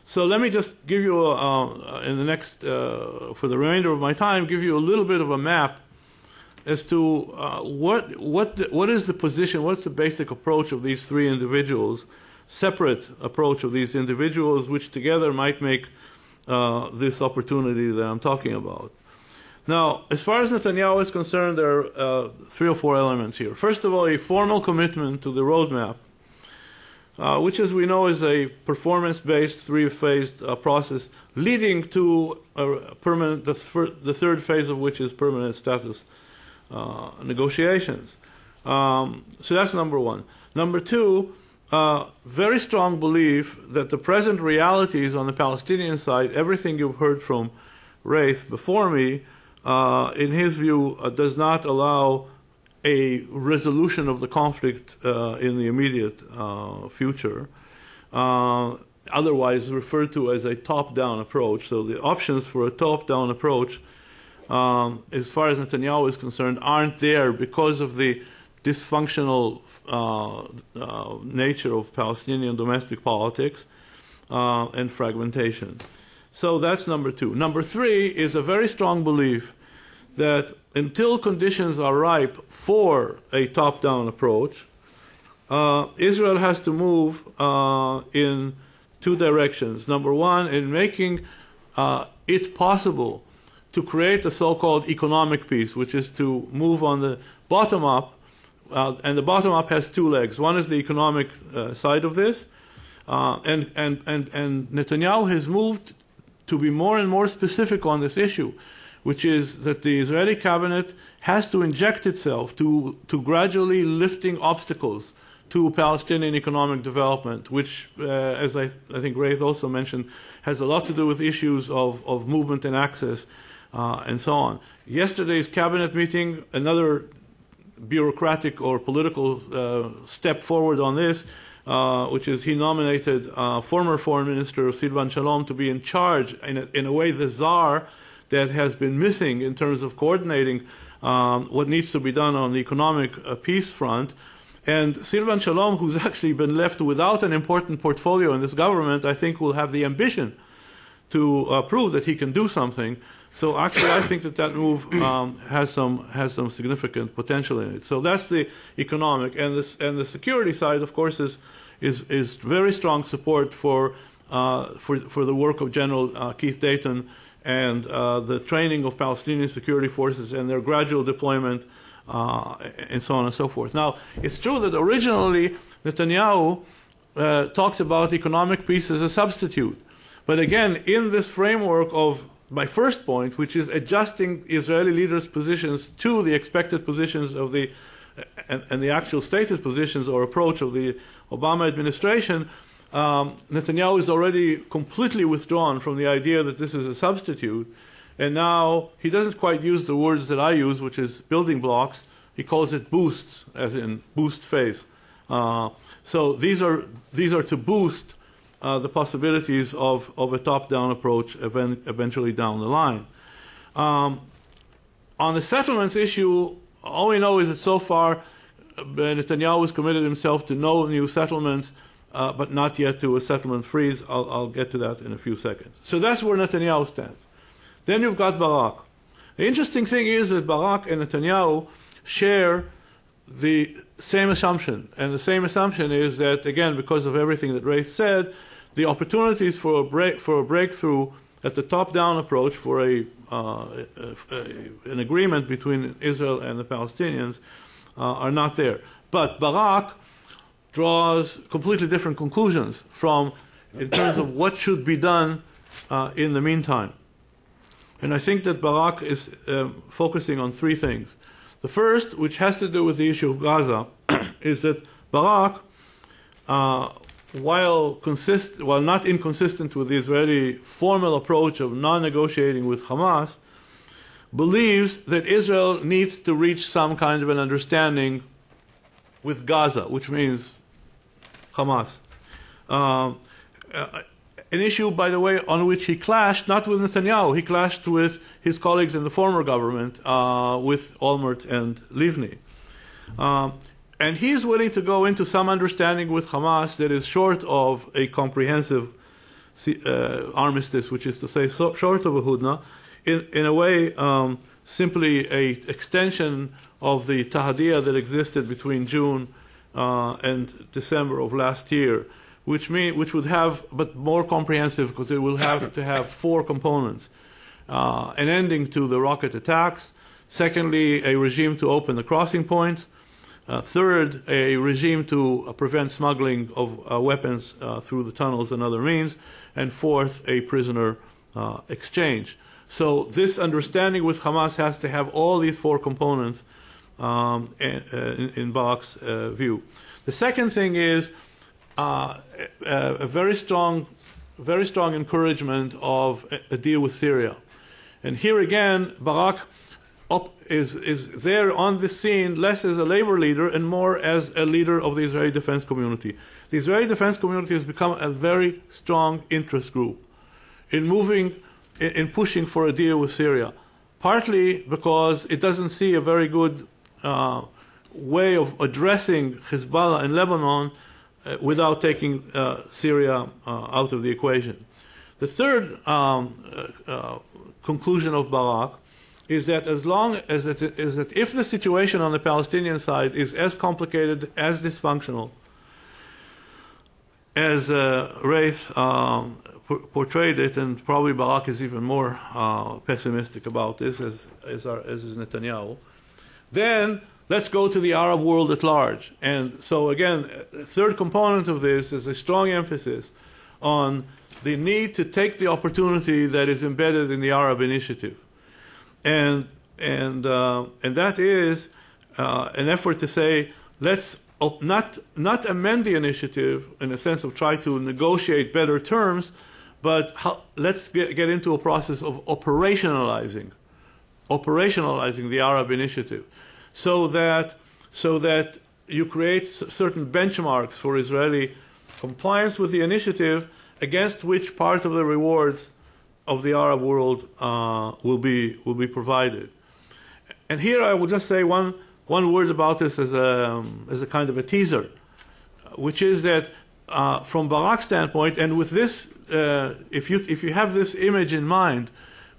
D: So let me just give you, in the next, for the remainder of my time, give you a little bit of a map as to what is the position, what's the basic approach of these three individuals, separate approach of these individuals, which together might make this opportunity that I'm talking about. Now, as far as Netanyahu is concerned, there are three or four elements here. First of all, a formal commitment to the roadmap, which, as we know, is a performance-based, three-phased process leading to a permanent, the third phase of which is permanent status negotiations. So that's number one. Number two, very strong belief that the present realities on the Palestinian side, everything you've heard from Ghaith before me, in his view, does not allow a resolution of the conflict in the immediate future, otherwise referred to as a top-down approach. So the options for a top-down approach, as far as Netanyahu is concerned, aren't there because of the dysfunctional nature of Palestinian domestic politics and fragmentation. So that's number two. Number three is a very strong belief that until conditions are ripe for a top-down approach, Israel has to move in two directions. Number one, in making it possible to create a so-called economic peace, which is to move on the bottom-up, and the bottom-up has two legs. One is the economic side of this, and Netanyahu has moved to be more and more specific on this issue, which is that the Israeli cabinet has to inject itself to gradually lifting obstacles to Palestinian economic development, which, as I think Ghaith also mentioned, has a lot to do with issues of movement and access and so on. Yesterday's cabinet meeting, another bureaucratic or political step forward on this, which is he nominated former Foreign Minister Silvan Shalom to be in charge, in a way the czar that has been missing in terms of coordinating what needs to be done on the economic peace front. And Silvan Shalom, who's actually been left without an important portfolio in this government, I think will have the ambition to prove that he can do something. So actually, I think that move has some significant potential in it. So that's the economic, and the security side, of course, is very strong support for the work of General Keith Dayton and the training of Palestinian security forces and their gradual deployment, and so on and so forth. Now, it's true that originally Netanyahu talks about economic peace as a substitute. But again, in this framework of my first point, which is adjusting Israeli leaders' positions to the expected positions of the and the actual stated positions or approach of the Obama administration. Netanyahu is already completely withdrawn from the idea that this is a substitute, and now he doesn't quite use the words that I use, which is building blocks. He calls it boosts, as in boost phase. So these are to boost the possibilities of a top-down approach eventually down the line. On the settlements issue, all we know is that so far Netanyahu has committed himself to no new settlements, but not yet to a settlement freeze. I'll get to that in a few seconds. So that's where Netanyahu stands. Then you've got Barak. The interesting thing is that Barak and Netanyahu share the same assumption. And the same assumption is that, again, because of everything that Ghaith said, the opportunities for a breakthrough at the top-down approach for an agreement between Israel and the Palestinians are not there. But Barak draws completely different conclusions in terms of what should be done in the meantime. And I think that Barak is focusing on three things. The first, which has to do with the issue of Gaza, is that Barak, while not inconsistent with the Israeli formal approach of non-negotiating with Hamas, believes that Israel needs to reach some kind of an understanding with Gaza, which means Hamas. An issue, by the way, on which he clashed, not with Netanyahu, he clashed with his colleagues in the former government, with Olmert and Livni. And he's willing to go into some understanding with Hamas that is short of a comprehensive armistice, which is to say, short of a hudna, in a way simply an extension of the tahadiyah that existed between June and December of last year, which would have, but more comprehensive, because it will have to have four components. An ending to the rocket attacks. Secondly, a regime to open the crossing points. Third, a regime to prevent smuggling of weapons through the tunnels and other means. And fourth, a prisoner exchange. So this understanding with Hamas has to have all these four components in Barak's view. The second thing is a very strong encouragement of a deal with Syria. And here again, Barak is there on the scene less as a labor leader and more as a leader of the Israeli defense community. The Israeli defense community has become a very strong interest group in pushing for a deal with Syria, partly because it doesn't see a very good way of addressing Hezbollah in Lebanon without taking Syria out of the equation. The third conclusion of Barak is that if the situation on the Palestinian side is as complicated, as dysfunctional as Ghaith portrayed it, and probably Barak is even more pessimistic about this, as is Netanyahu, then let's go to the Arab world at large. And so again, a third component of this is a strong emphasis on the need to take the opportunity that is embedded in the Arab initiative. And that is an effort to say, let's not amend the initiative in a sense of try to negotiate better terms, but let's get into a process of operationalizing the Arab initiative, so that you create certain benchmarks for Israeli compliance with the initiative, against which part of the rewards of the Arab world will be provided. And here I will just say one word about this as a kind of a teaser, which is that from Barak's standpoint, and with this, if you have this image in mind,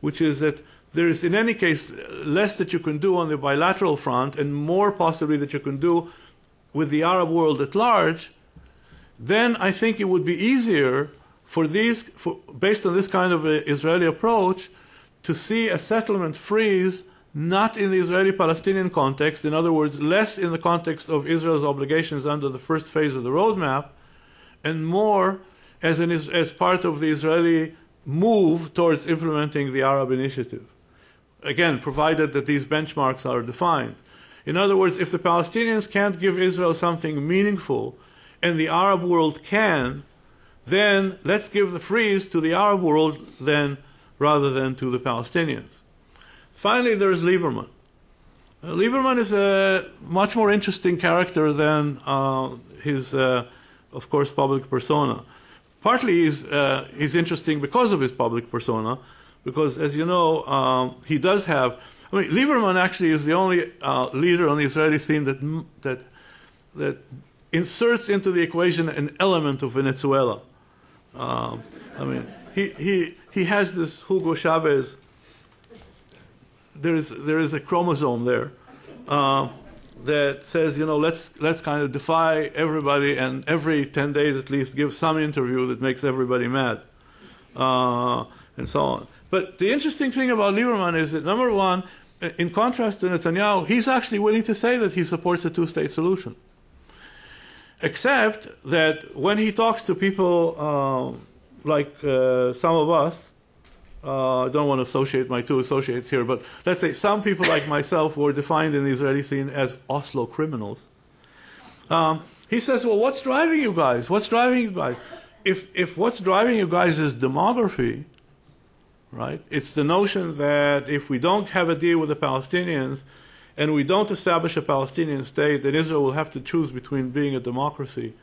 D: which is that there is in any case less that you can do on the bilateral front and more possibly that you can do with the Arab world at large, then I think it would be easier based on this kind of Israeli approach, to see a settlement freeze not in the Israeli-Palestinian context, in other words, less in the context of Israel's obligations under the first phase of the roadmap, and more as part of the Israeli move towards implementing the Arab Initiative. Again, provided that these benchmarks are defined. In other words, if the Palestinians can't give Israel something meaningful and the Arab world can, then let's give the freeze to the Arab world then, rather than to the Palestinians. Finally, there's Lieberman. Lieberman is a much more interesting character than his, of course, public persona. Partly he's interesting because of his public persona, because, as you know, he does have... I mean, Lieberman actually is the only leader on the Israeli scene that inserts into the equation an element of Venezuela. I mean, he has this Hugo Chavez. There is a chromosome there that says, you know, let's kind of defy everybody, and every 10 days at least give some interview that makes everybody mad, and so on. But the interesting thing about Lieberman is that, number one, in contrast to Netanyahu, he's actually willing to say that he supports a two-state solution. Except that when he talks to people like some of us, I don't want to associate my two associates here, but let's say some people like myself were defined in the Israeli scene as Oslo criminals. He says, well, what's driving you guys? What's driving you guys? If what's driving you guys is demography, right? It's the notion that if we don't have a deal with the Palestinians and we don't establish a Palestinian state, then Israel will have to choose between being a democracy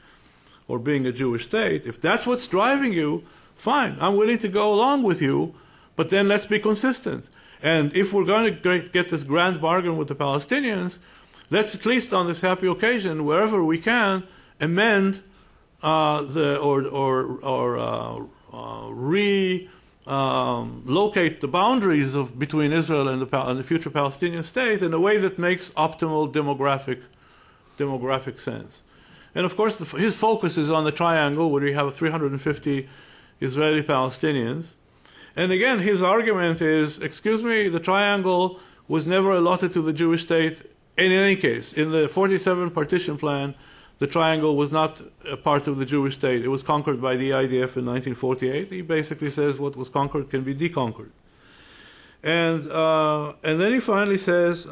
D: or being a Jewish state. If that's what's driving you, fine, I'm willing to go along with you, but then let's be consistent. And if we're going to get this grand bargain with the Palestinians, let's at least on this happy occasion, wherever we can, amend locate the boundaries between Israel and the future Palestinian state in a way that makes optimal demographic sense. And of course, his focus is on the triangle where we have 350 Israeli Palestinians. And again, his argument is, excuse me, the triangle was never allotted to the Jewish state in any case. In the 47 partition plan, the triangle was not a part of the Jewish state. It was conquered by the IDF in 1948. He basically says what was conquered can be deconquered. And then he finally says,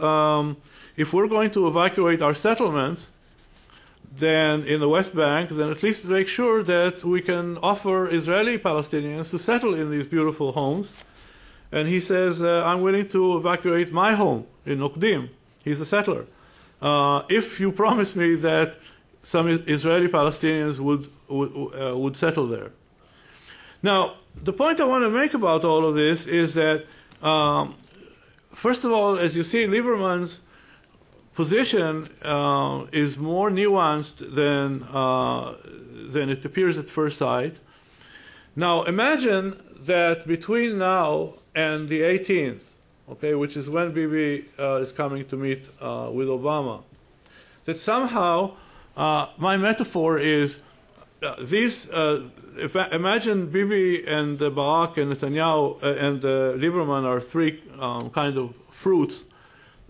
D: if we're going to evacuate our settlements, then in the West Bank, then at least make sure that we can offer Israeli Palestinians to settle in these beautiful homes. And he says, I'm willing to evacuate my home in Nukdim. He's a settler. If you promise me that some Israeli Palestinians would settle there. Now, the point I want to make about all of this is that, first of all, as you see, Lieberman's position is more nuanced than it appears at first sight. Now, imagine that between now and the 18th, okay, which is when Bibi is coming to meet with Obama, that somehow my metaphor is imagine Bibi and Barak and Netanyahu and Lieberman are three kind of fruits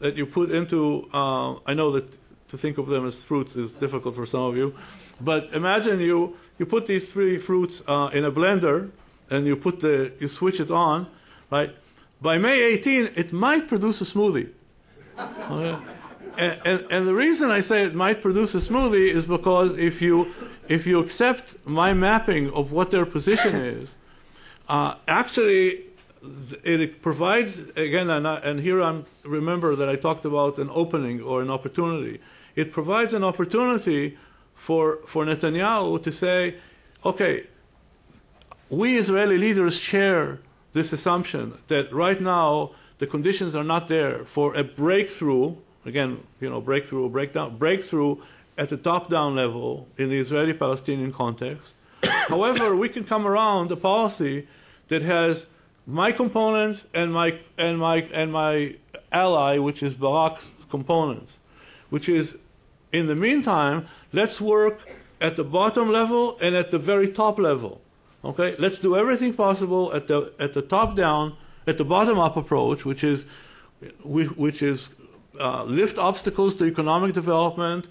D: that you put into, I know that to think of them as fruits is difficult for some of you, but imagine you put these three fruits in a blender and you switch it on, right? By May 18, it might produce a smoothie. Okay? And the reason I say it might produce a smoothie is because if you accept my mapping of what their position is, actually it provides, again, and here remember that I talked about an opening or an opportunity. It provides an opportunity for Netanyahu to say, okay, we Israeli leaders share this assumption that right now the conditions are not there for a breakthrough, again, breakthrough at the top-down level in the Israeli-Palestinian context. However, we can come around a policy that has my components and my ally, which is Barak's components, which is, in the meantime, let's work at the bottom level and at the very top level. Okay, let's do everything possible at the top down, at the bottom up approach, which is lift obstacles to economic development,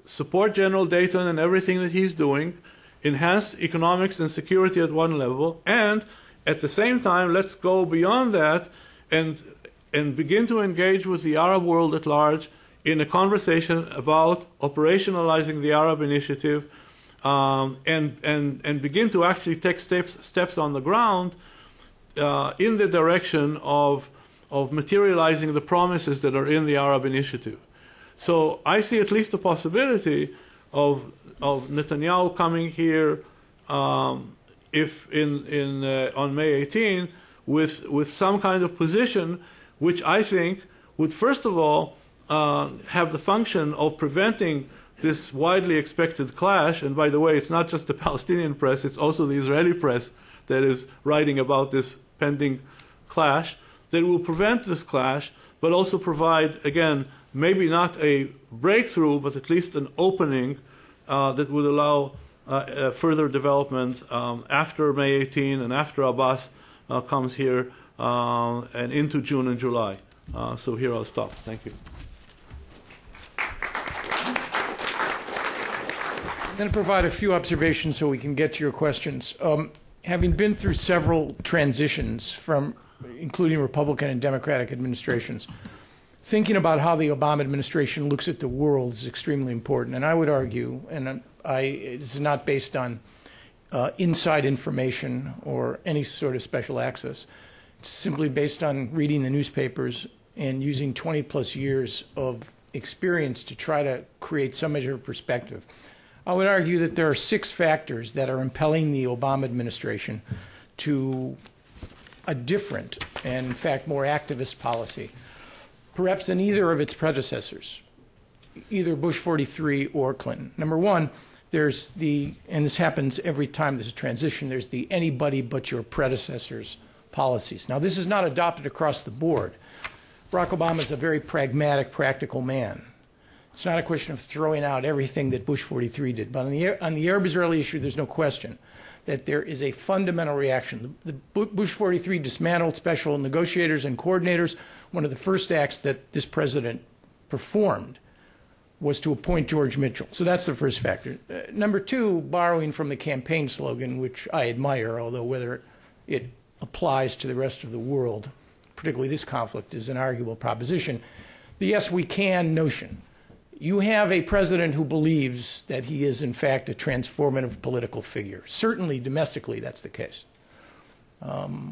D: support General Dayton and everything that he's doing, enhance economics and security at one level, and At the same time, let's go beyond that and begin to engage with the Arab world at large in a conversation about operationalizing the Arab Initiative, and begin to actually take steps on the ground in the direction of materializing the promises that are in the Arab Initiative. So I see at least a possibility of Netanyahu coming here if on May 18 with some kind of position which I think would first of all have the function of preventing this widely expected clash. And by the way, it's not just the Palestinian press, it's also the Israeli press that is writing about this pending clash, that will prevent this clash, but also provide, again, maybe not a breakthrough, but at least an opening that would allow further development after May 18 and after Abbas comes here and into June and July. So here I'll stop. Thank you.
B: I'm going to provide a few observations so we can get to your questions. Having been through several transitions including Republican and Democratic administrations, thinking about how the Obama administration looks at the world is extremely important. And I would argue, and it's not based on inside information or any sort of special access. It's simply based on reading the newspapers and using 20 plus years of experience to try to create some measure of perspective. I would argue that there are 6 factors that are impelling the Obama administration to a different and, in fact, more activist policy, perhaps than either of its predecessors, either Bush 43 or Clinton. Number one, there's and this happens every time there's a transition, there's the anybody but your predecessors policies. Now, this is not adopted across the board. Barack Obama is a very pragmatic, practical man. It's not a question of throwing out everything that Bush 43 did. But on the Arab-Israeli issue, there's no question that there is a fundamental reaction. The Bush 43 dismantled special negotiators and coordinators. One of the first acts that this president performed was to appoint George Mitchell. So that's the first factor. Number 2, borrowing from the campaign slogan, which I admire, although whether it applies to the rest of the world, particularly this conflict, is an arguable proposition, the yes we can notion. You have a president who believes that he is, in fact, a transformative political figure. Certainly, domestically, that's the case.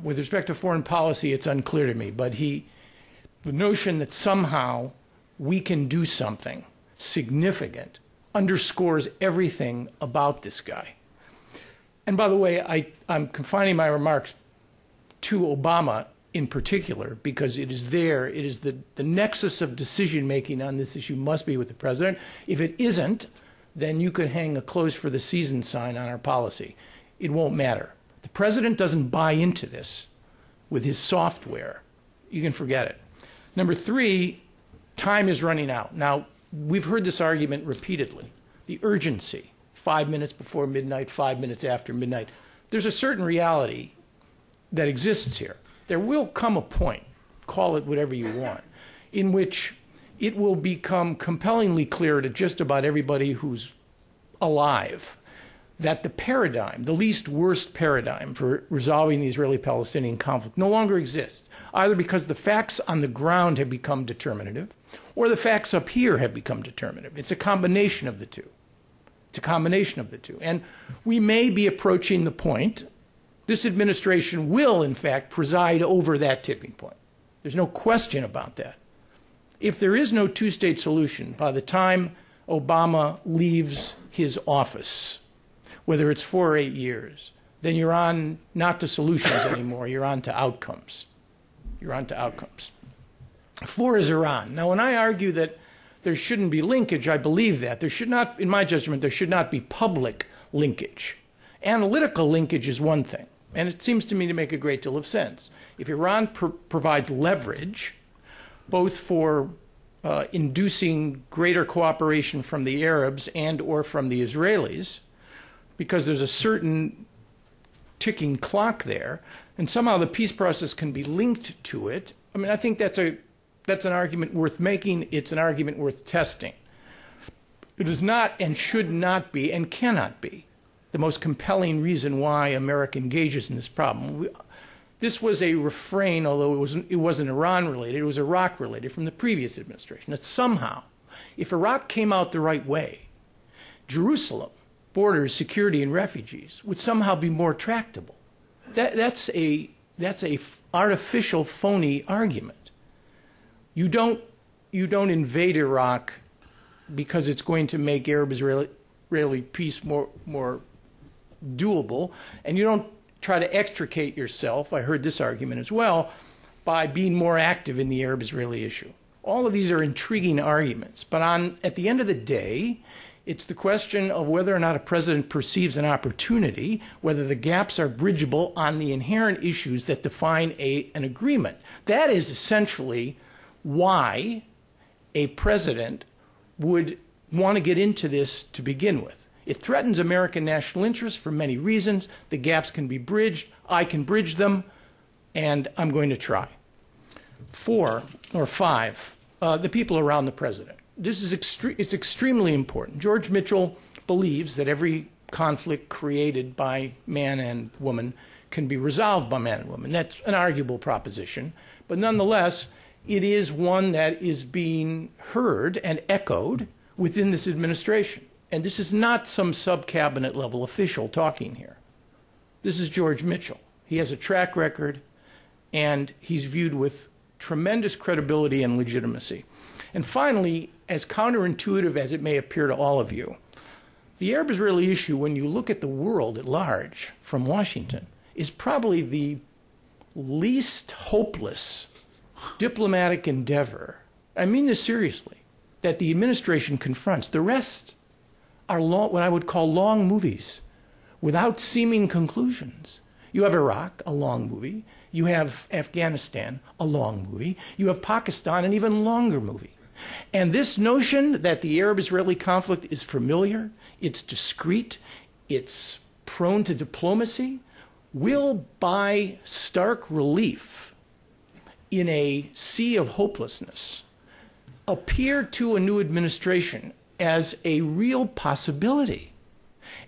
B: With respect to foreign policy, it's unclear to me, but the notion that somehow we can do something significant underscores everything about this guy. And by the way, I'm confining my remarks to Obama in particular, because it is the nexus of decision-making on this issue must be with the president. If it isn't, then you could hang a close for the season sign on our policy. It won't matter. The president doesn't buy into this with his software. You can forget it. Number 3, time is running out. Now, we've heard this argument repeatedly. The urgency, 5 minutes before midnight, 5 minutes after midnight. There's a certain reality that exists here. There will come a point, call it whatever you want, in which it will become compellingly clear to just about everybody who's alive that the paradigm, the least worst paradigm for resolving the Israeli-Palestinian conflict no longer exists, either because the facts on the ground have become determinative or the facts up here have become determinative. It's a combination of the two. It's a combination of the two. And we may be approaching the point. This administration will, in fact, preside over that tipping point. There's no question about that. If there is no two-state solution by the time Obama leaves his office, whether it's 4 or 8 years, then you're on not to solutions anymore, you're on to outcomes. You're on to outcomes. 4 is Iran. Now, when I argue that there shouldn't be linkage, I believe that. There should not, in my judgment, there should not be public linkage. Analytical linkage is one thing. And it seems to me to make a great deal of sense. If Iran provides leverage, both for inducing greater cooperation from the Arabs and or from the Israelis, because there's a certain ticking clock there, and somehow the peace process can be linked to it, I mean, I think that's an argument worth making. It's an argument worth testing. It is not and should not be and cannot be the most compelling reason why America engages in this problem. This was a refrain, although it wasn't Iran-related, it was Iraq-related from the previous administration, that somehow, if Iraq came out the right way, Jerusalem, borders, security, and refugees would somehow be more tractable. That's a artificial, phony argument. You don't invade Iraq because it's going to make Arab-Israeli peace more doable, and you don't try to extricate yourself, I heard this argument as well, by being more active in the Arab-Israeli issue. All of these are intriguing arguments, but at the end of the day, it's the question of whether or not a president perceives an opportunity, whether the gaps are bridgeable on the inherent issues that define an agreement. That is essentially why a president would want to get into this to begin with. It threatens American national interests for many reasons. The gaps can be bridged. I can bridge them, and I'm going to try. 4 or 5, the people around the president. This is it's extremely important. George Mitchell believes that every conflict created by man and woman can be resolved by man and woman. That's an arguable proposition, but nonetheless, it is one that is being heard and echoed within this administration. And this is not some sub-cabinet level official talking here. This is George Mitchell. He has a track record, and he's viewed with tremendous credibility and legitimacy. And finally, as counterintuitive as it may appear to all of you, the Arab-Israeli issue, when you look at the world at large from Washington, is probably the least hopeless diplomatic endeavor, I mean this seriously, that the administration confronts. The rest are what I would call long movies without seeming conclusions. You have Iraq, a long movie. You have Afghanistan, a long movie. You have Pakistan, an even longer movie. And this notion that the Arab-Israeli conflict is familiar, it's discrete, it's prone to diplomacy, will, by stark relief in a sea of hopelessness, appear to a new administration as a real possibility.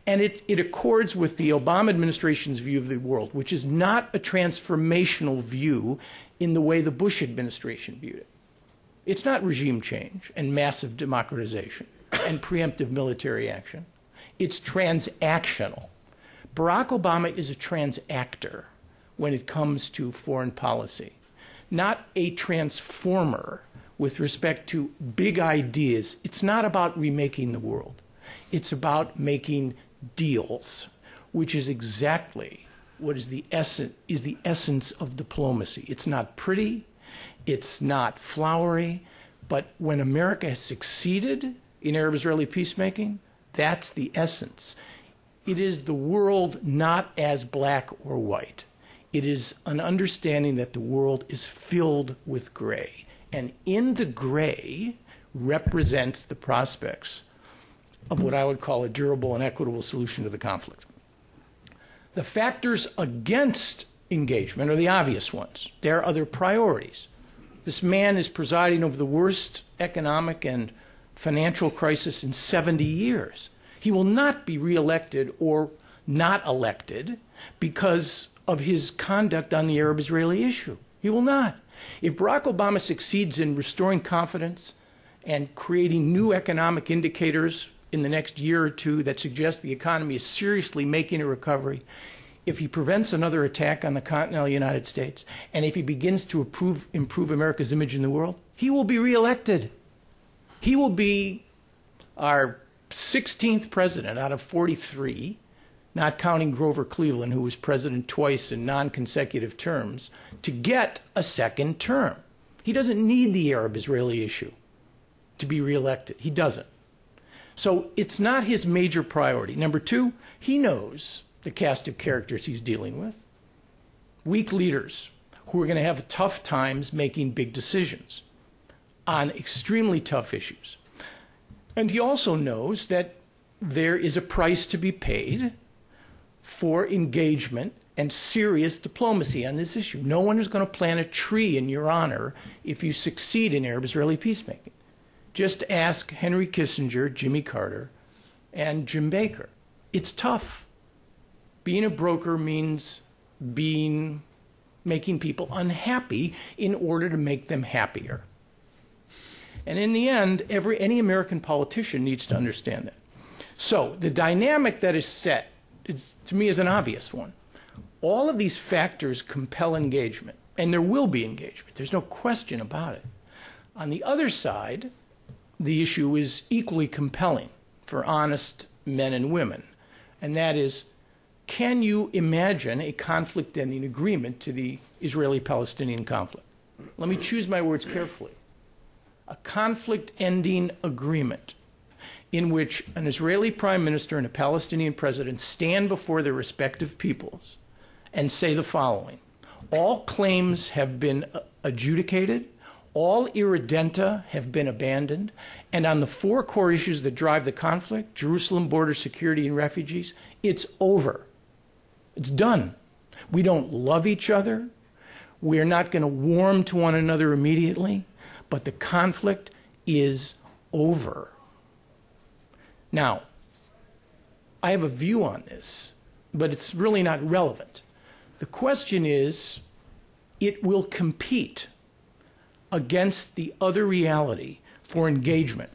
B: And it accords with the Obama administration's view of the world, which is not a transformational view in the way the Bush administration viewed it. It's not regime change and massive democratization and preemptive military action. It's transactional. Barack Obama is a transactor when it comes to foreign policy, not a transformer with respect to big ideas. It's not about remaking the world. It's about making deals, which is exactly what is the essence of diplomacy. It's not pretty, it's not flowery, but when America has succeeded in Arab-Israeli peacemaking, that's the essence. It is the world not as black or white. It is an understanding that the world is filled with gray. And in the gray represents the prospects of what I would call a durable and equitable solution to the conflict. The factors against engagement are the obvious ones. There are other priorities. This man is presiding over the worst economic and financial crisis in 70 years. He will not be reelected or not elected because of his conduct on the Arab-Israeli issue. He will not. If Barack Obama succeeds in restoring confidence and creating new economic indicators in the next year or two that suggest the economy is seriously making a recovery, if he prevents another attack on the continental United States, and if he begins to improve America's image in the world, he will be reelected. He will be our 16th president out of 43, not counting Grover Cleveland, who was president twice in non-consecutive terms, to get a second term. He doesn't need the Arab-Israeli issue to be reelected. He doesn't. So it's not his major priority. Number two, he knows the cast of characters he's dealing with. Weak leaders who are going to have tough times making big decisions on extremely tough issues. And he also knows that there is a price to be paid for engagement and serious diplomacy on this issue. No one is going to plant a tree in your honor if you succeed in Arab-Israeli peacemaking. Just ask Henry Kissinger, Jimmy Carter, and Jim Baker. It's tough. Being a broker means being making people unhappy in order to make them happier. And in the end, any American politician needs to understand that. So the dynamic that is set, to me, is an obvious one. All of these factors compel engagement, and there will be engagement. There's no question about it. On the other side, the issue is equally compelling for honest men and women, and that is, can you imagine a conflict-ending agreement to the Israeli-Palestinian conflict? Let me choose my words carefully. A conflict-ending agreement in which an Israeli prime minister and a Palestinian president stand before their respective peoples and say the following: all claims have been adjudicated, all irredenta have been abandoned, and on the four core issues that drive the conflict, Jerusalem, border security, and refugees, it's over. It's done. We don't love each other. We're not going to warm to one another immediately, but the conflict is over. Now, I have a view on this, but it's really not relevant. The question is, it will compete against the other reality for engagement.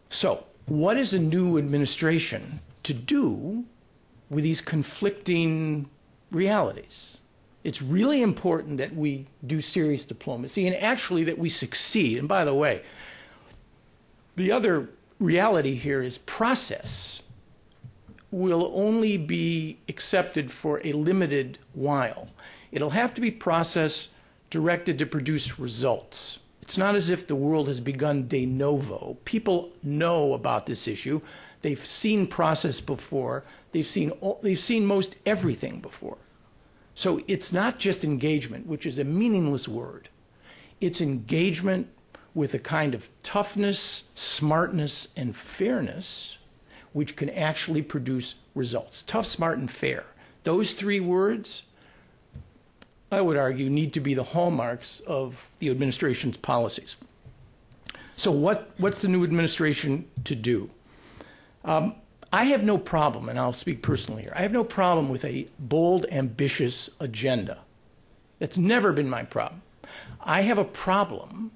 B: So, what is a new administration to do with these conflicting realities? It's really important that we do serious diplomacy and actually that we succeed. And by the way, the other reality here is process will only be accepted for a limited while. It'll have to be process directed to produce results. It's not as if the world has begun de novo. People know about this issue. They've seen process before. They've seen most everything before. So it's not just engagement, which is a meaningless word. It's engagement with a kind of toughness, smartness, and fairness which can actually produce results. Tough, smart, and fair. Those three words, I would argue, need to be the hallmarks of the administration's policies. So what's the new administration to do? I have no problem, and I'll speak personally here, I have no problem with a bold, ambitious agenda. That's never been my problem. I have a problem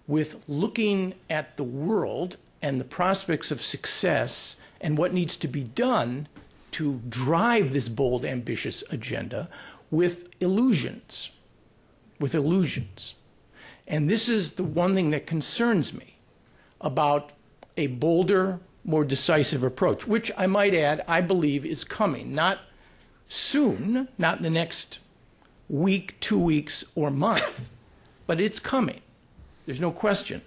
B: with looking at the world and the prospects of success and what needs to be done to drive this bold, ambitious agenda with illusions. And this is the one thing that concerns me about a bolder, more decisive approach, which I might add, I believe is coming. Not soon, not in the next week, 2 weeks, or month, but it's coming. There's no question.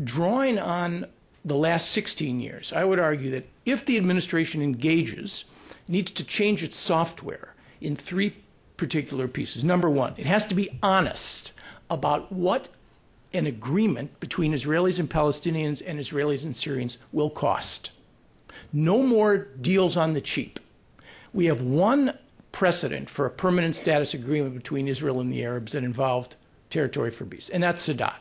B: Drawing on the last 16 years, I would argue that if the administration engages, it needs to change its software in three particular pieces. Number one, it has to be honest about what an agreement between Israelis and Palestinians and Israelis and Syrians will cost. No more deals on the cheap. We have one precedent for a permanent status agreement between Israel and the Arabs that involved territory for peace, and that's Sadat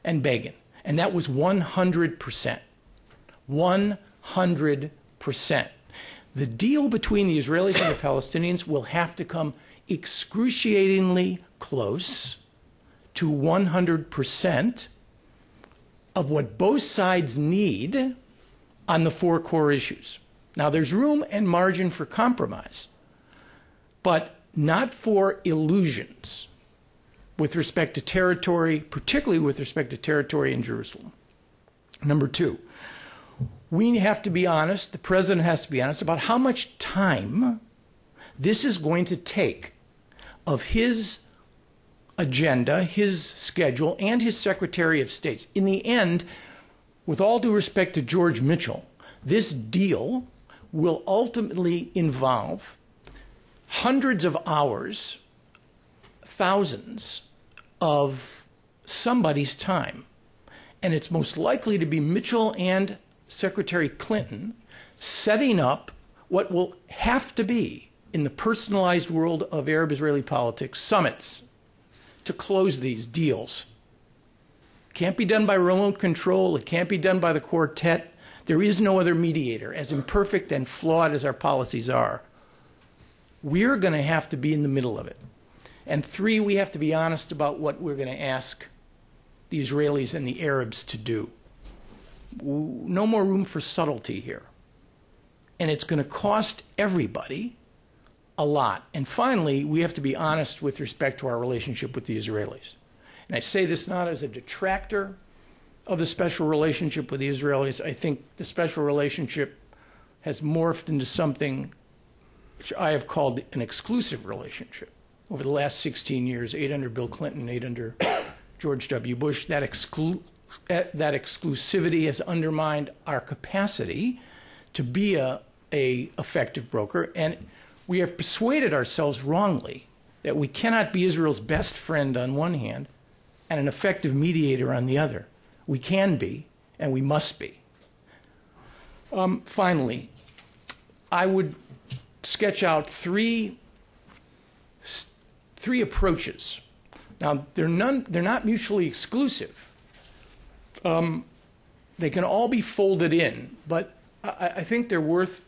B: and Begin. And that was 100%. 100%. The deal between the Israelis and the Palestinians will have to come excruciatingly close to 100% of what both sides need on the four core issues. Now, there's room and margin for compromise, but not for illusions with respect to territory, particularly with respect to territory in Jerusalem. Number two, we have to be honest, the president has to be honest about how much time this is going to take of his agenda, his schedule, and his Secretary of State. In the end, with all due respect to George Mitchell, this deal will ultimately involve hundreds of hours, thousands of somebody's time. And it's most likely to be Mitchell and Secretary Clinton setting up what will have to be, in the personalized world of Arab-Israeli politics, summits to close these deals. Can't be done by remote control. It can't be done by the quartet. There is no other mediator, as imperfect and flawed as our policies are. we're going to have to be in the middle of it. And 3, we have to be honest about what we're going to ask the Israelis and the Arabs to do. No more room for subtlety here. And it's going to cost everybody a lot. And finally, we have to be honest with respect to our relationship with the Israelis. And I say this not as a detractor of the special relationship with the Israelis. I think the special relationship has morphed into something which I have called an exclusive relationship. Over the last 16 years, 8 under Bill Clinton, 8 under George W. Bush, that exclusivity has undermined our capacity to be a effective broker, and we have persuaded ourselves wrongly that we cannot be Israel's best friend on one hand and an effective mediator on the other. We can be, and we must be. Finally, I would sketch out three approaches. Now, they're not mutually exclusive. They can all be folded in, but I think they're worth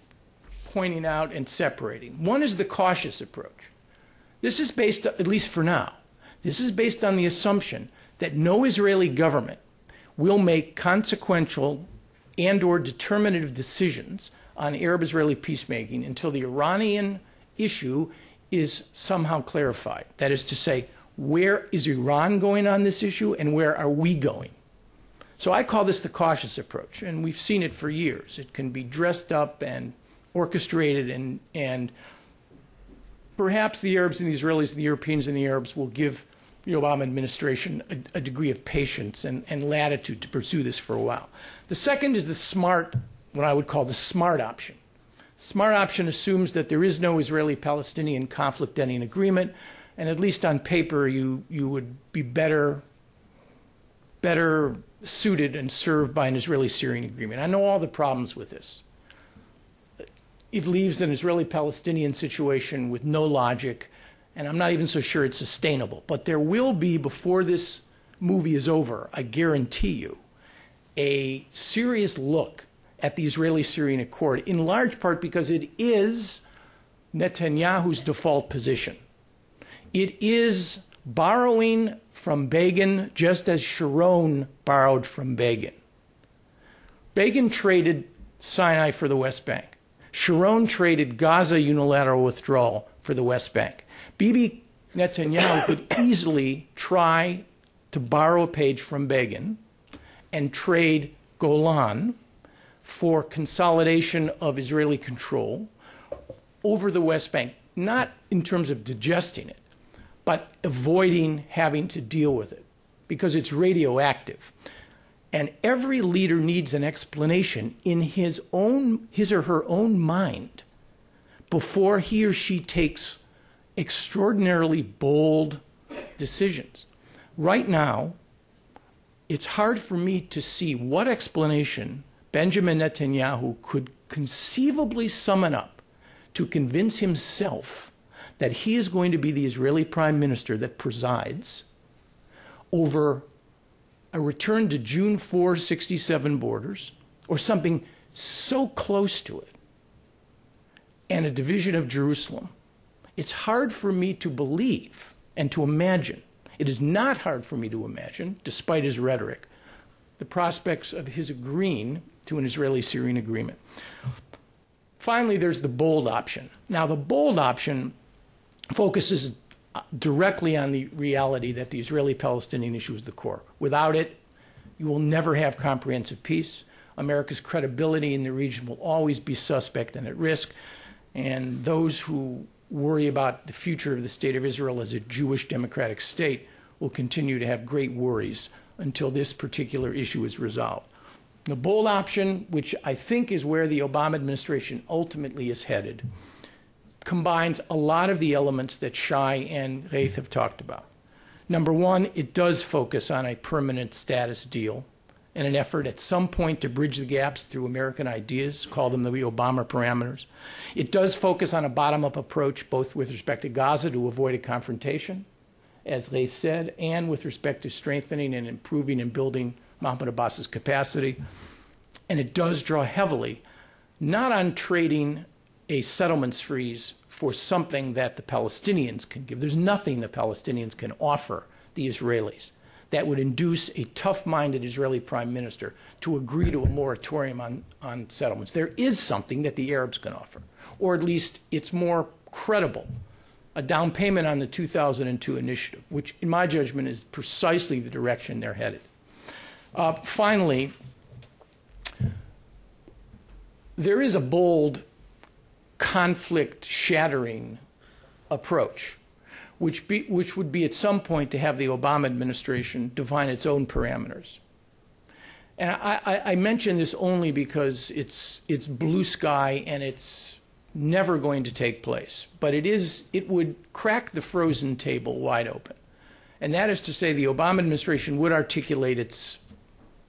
B: pointing out and separating. One is the cautious approach. This is based, at least for now, this is based on the assumption that no Israeli government will make consequential and or determinative decisions on Arab-Israeli peacemaking until the Iranian issue is somehow clarified. That is to say, where is Iran going on this issue and where are we going? So I call this the cautious approach, and we've seen it for years. It can be dressed up and orchestrated, and perhaps the Arabs and the Israelis, the Europeans and the Arabs will give the Obama administration a degree of patience and latitude to pursue this for a while. The second is the smart, what I would call the smart option. Smart option assumes that there is no Israeli-Palestinian conflict-ending agreement, and at least on paper you would be better suited and served by an Israeli-Syrian agreement. I know all the problems with this. It leaves an Israeli-Palestinian situation with no logic, and I'm not even so sure it's sustainable. But there will be, before this movie is over, I guarantee you, a serious look at the Israeli-Syrian Accord, in large part because it is Netanyahu's default position. It is borrowing from Begin just as Sharon borrowed from Begin. Begin traded Sinai for the West Bank. Sharon traded Gaza unilateral withdrawal for the West Bank. Bibi Netanyahu could easily try to borrow a page from Begin and trade Golan for consolidation of Israeli control over the West Bank, not in terms of digesting it, but avoiding having to deal with it because it's radioactive. And every leader needs an explanation in his or her own mind before he or she takes extraordinarily bold decisions. Right now, it's hard for me to see what explanation Benjamin Netanyahu could conceivably summon up to convince himself that he is going to be the Israeli prime minister that presides over a return to June 4, 67 borders, or something so close to it, and a division of Jerusalem. It's hard for me to believe and to imagine. It is not hard for me to imagine, despite his rhetoric, the prospects of his agreeing to an Israeli-Syrian agreement. Finally, there's the bold option. Now, the bold option focuses directly on the reality that the Israeli-Palestinian issue is the core. Without it, you will never have comprehensive peace. America's credibility in the region will always be suspect and at risk. And those who worry about the future of the state of Israel as a Jewish democratic state will continue to have great worries until this particular issue is resolved. The bold option, which I think is where the Obama administration ultimately is headed, combines a lot of the elements that Shai and Ghaith have talked about. Number one, it does focus on a permanent status deal in an effort at some point to bridge the gaps through American ideas, call them the Obama parameters. It does focus on a bottom-up approach, both with respect to Gaza to avoid a confrontation, as Ghaith said, and with respect to strengthening and improving and building Mahmoud Abbas's capacity. And it does draw heavily, not on trading a settlements freeze for something that the Palestinians can give. There's nothing the Palestinians can offer the Israelis that would induce a tough-minded Israeli prime minister to agree to a moratorium on settlements. There is something that the Arabs can offer, or at least it's more credible, a down payment on the 2002 initiative, which in my judgment is precisely the direction they're headed. Finally, there is a bold conflict-shattering approach, which would be at some point to have the Obama administration define its own parameters. And I mention this only because it's blue sky and it's never going to take place. But it would crack the frozen table wide open. And that is to say the Obama administration would articulate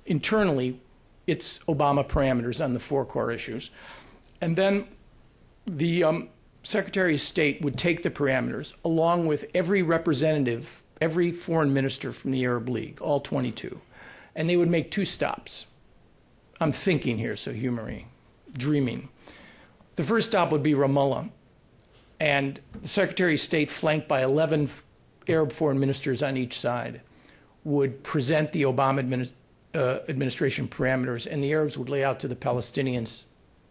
B: internally its Obama parameters on the 4 core issues. And then the Secretary of State would take the parameters along with every representative, every foreign minister from the Arab League, all 22. And they would make 2 stops. I'm thinking here, so humor me, dreaming. The first stop would be Ramallah. And the Secretary of State, flanked by 11 Arab foreign ministers on each side, would present the Obama administration parameters, and the Arabs would lay out to the Palestinians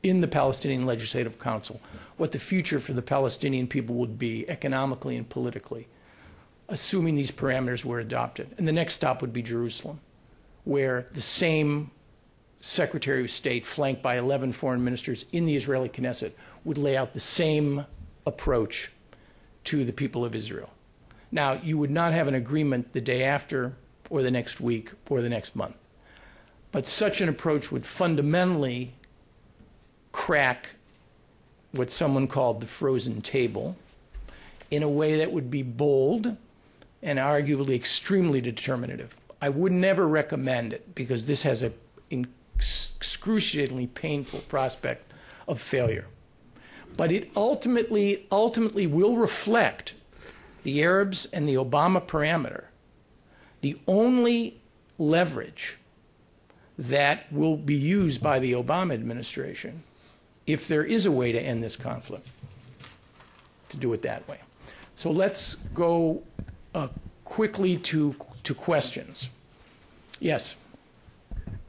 B: in the Palestinian Legislative Council what the future for the Palestinian people would be economically and politically, assuming these parameters were adopted. And the next stop would be Jerusalem, where the same Secretary of State, flanked by 11 foreign ministers in the Israeli Knesset, would lay out the same approach to the people of Israel. Now, you would not have an agreement the day after or the next week or the next month. But such an approach would fundamentally crack what someone called the frozen table in a way that would be bold and arguably extremely determinative. I would never recommend it because this has an excruciatingly painful prospect of failure. But it ultimately will reflect the Arabs and the Obama parameter, the only leverage that will be used by the Obama administration if there is a way to end this conflict, to do it that way. So let's go quickly to questions. Yes?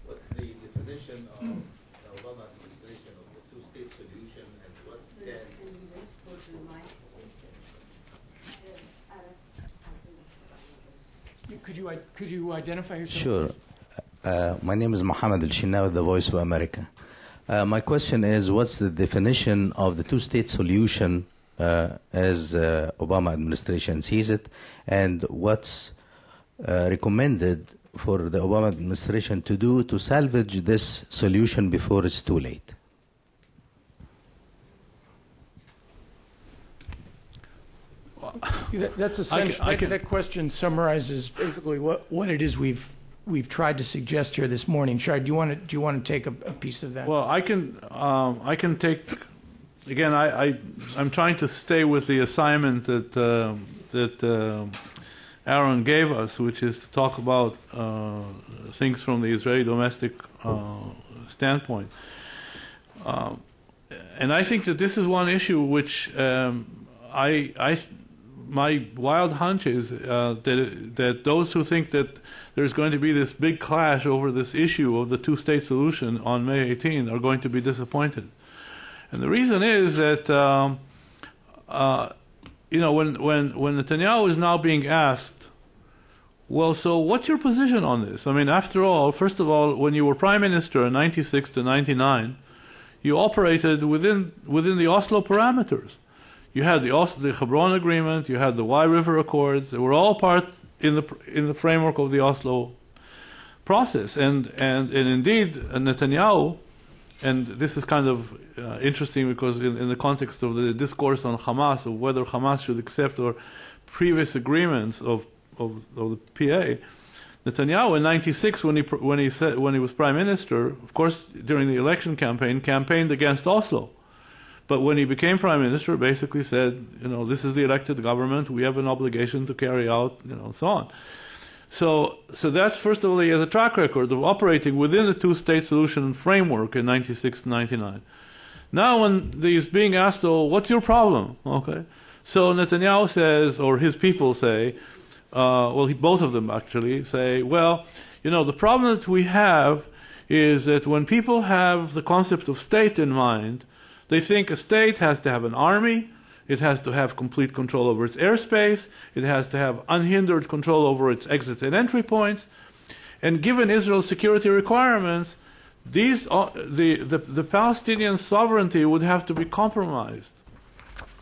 E: What's the definition of the Obama administration of the two-state solution, and what can...
B: Could you identify yourself?
E: Sure. My name is Mohammed Al-Shinawi, the Voice of America. My question is, what's the definition of the two-state solution as Obama administration sees it, and what's recommended for the Obama administration to do to salvage this solution before it's too late?
B: That's essentially, that question summarizes basically what it is we've tried to suggest here this morning. Shai, do you want to take a piece of that?
D: Well, I can take. Again, I'm trying to stay with the assignment that Aaron gave us, which is to talk about things from the Israeli domestic standpoint. And I think that this is one issue which my wild hunch is that those who think that there's going to be this big clash over this issue of the two-state solution on May 18 are going to be disappointed. And the reason is that when Netanyahu is now being asked, well, so what's your position on this? I mean, after all, first of all, when you were prime minister in 96 to 99, you operated within the Oslo parameters. You had the Hebron Agreement, you had the Y River Accords. They were all part in the framework of the Oslo process. And indeed, Netanyahu, and this is kind of interesting because in the context of the discourse on Hamas, of whether Hamas should accept or previous agreements of the PA, Netanyahu in '96, when he was prime minister, of course during the election campaigned against Oslo. But when he became prime minister, basically said, this is the elected government, we have an obligation to carry out, and so on. So that's, first of all, he has a track record of operating within the two-state solution framework in 96 to 99. Now when he's being asked, oh, what's your problem? Okay. So Netanyahu says, or his people say, both of them actually say, well, the problem that we have is that when people have the concept of state in mind, they think a state has to have an army, it has to have complete control over its airspace, it has to have unhindered control over its exit and entry points, and given Israel's security requirements, the Palestinian sovereignty would have to be compromised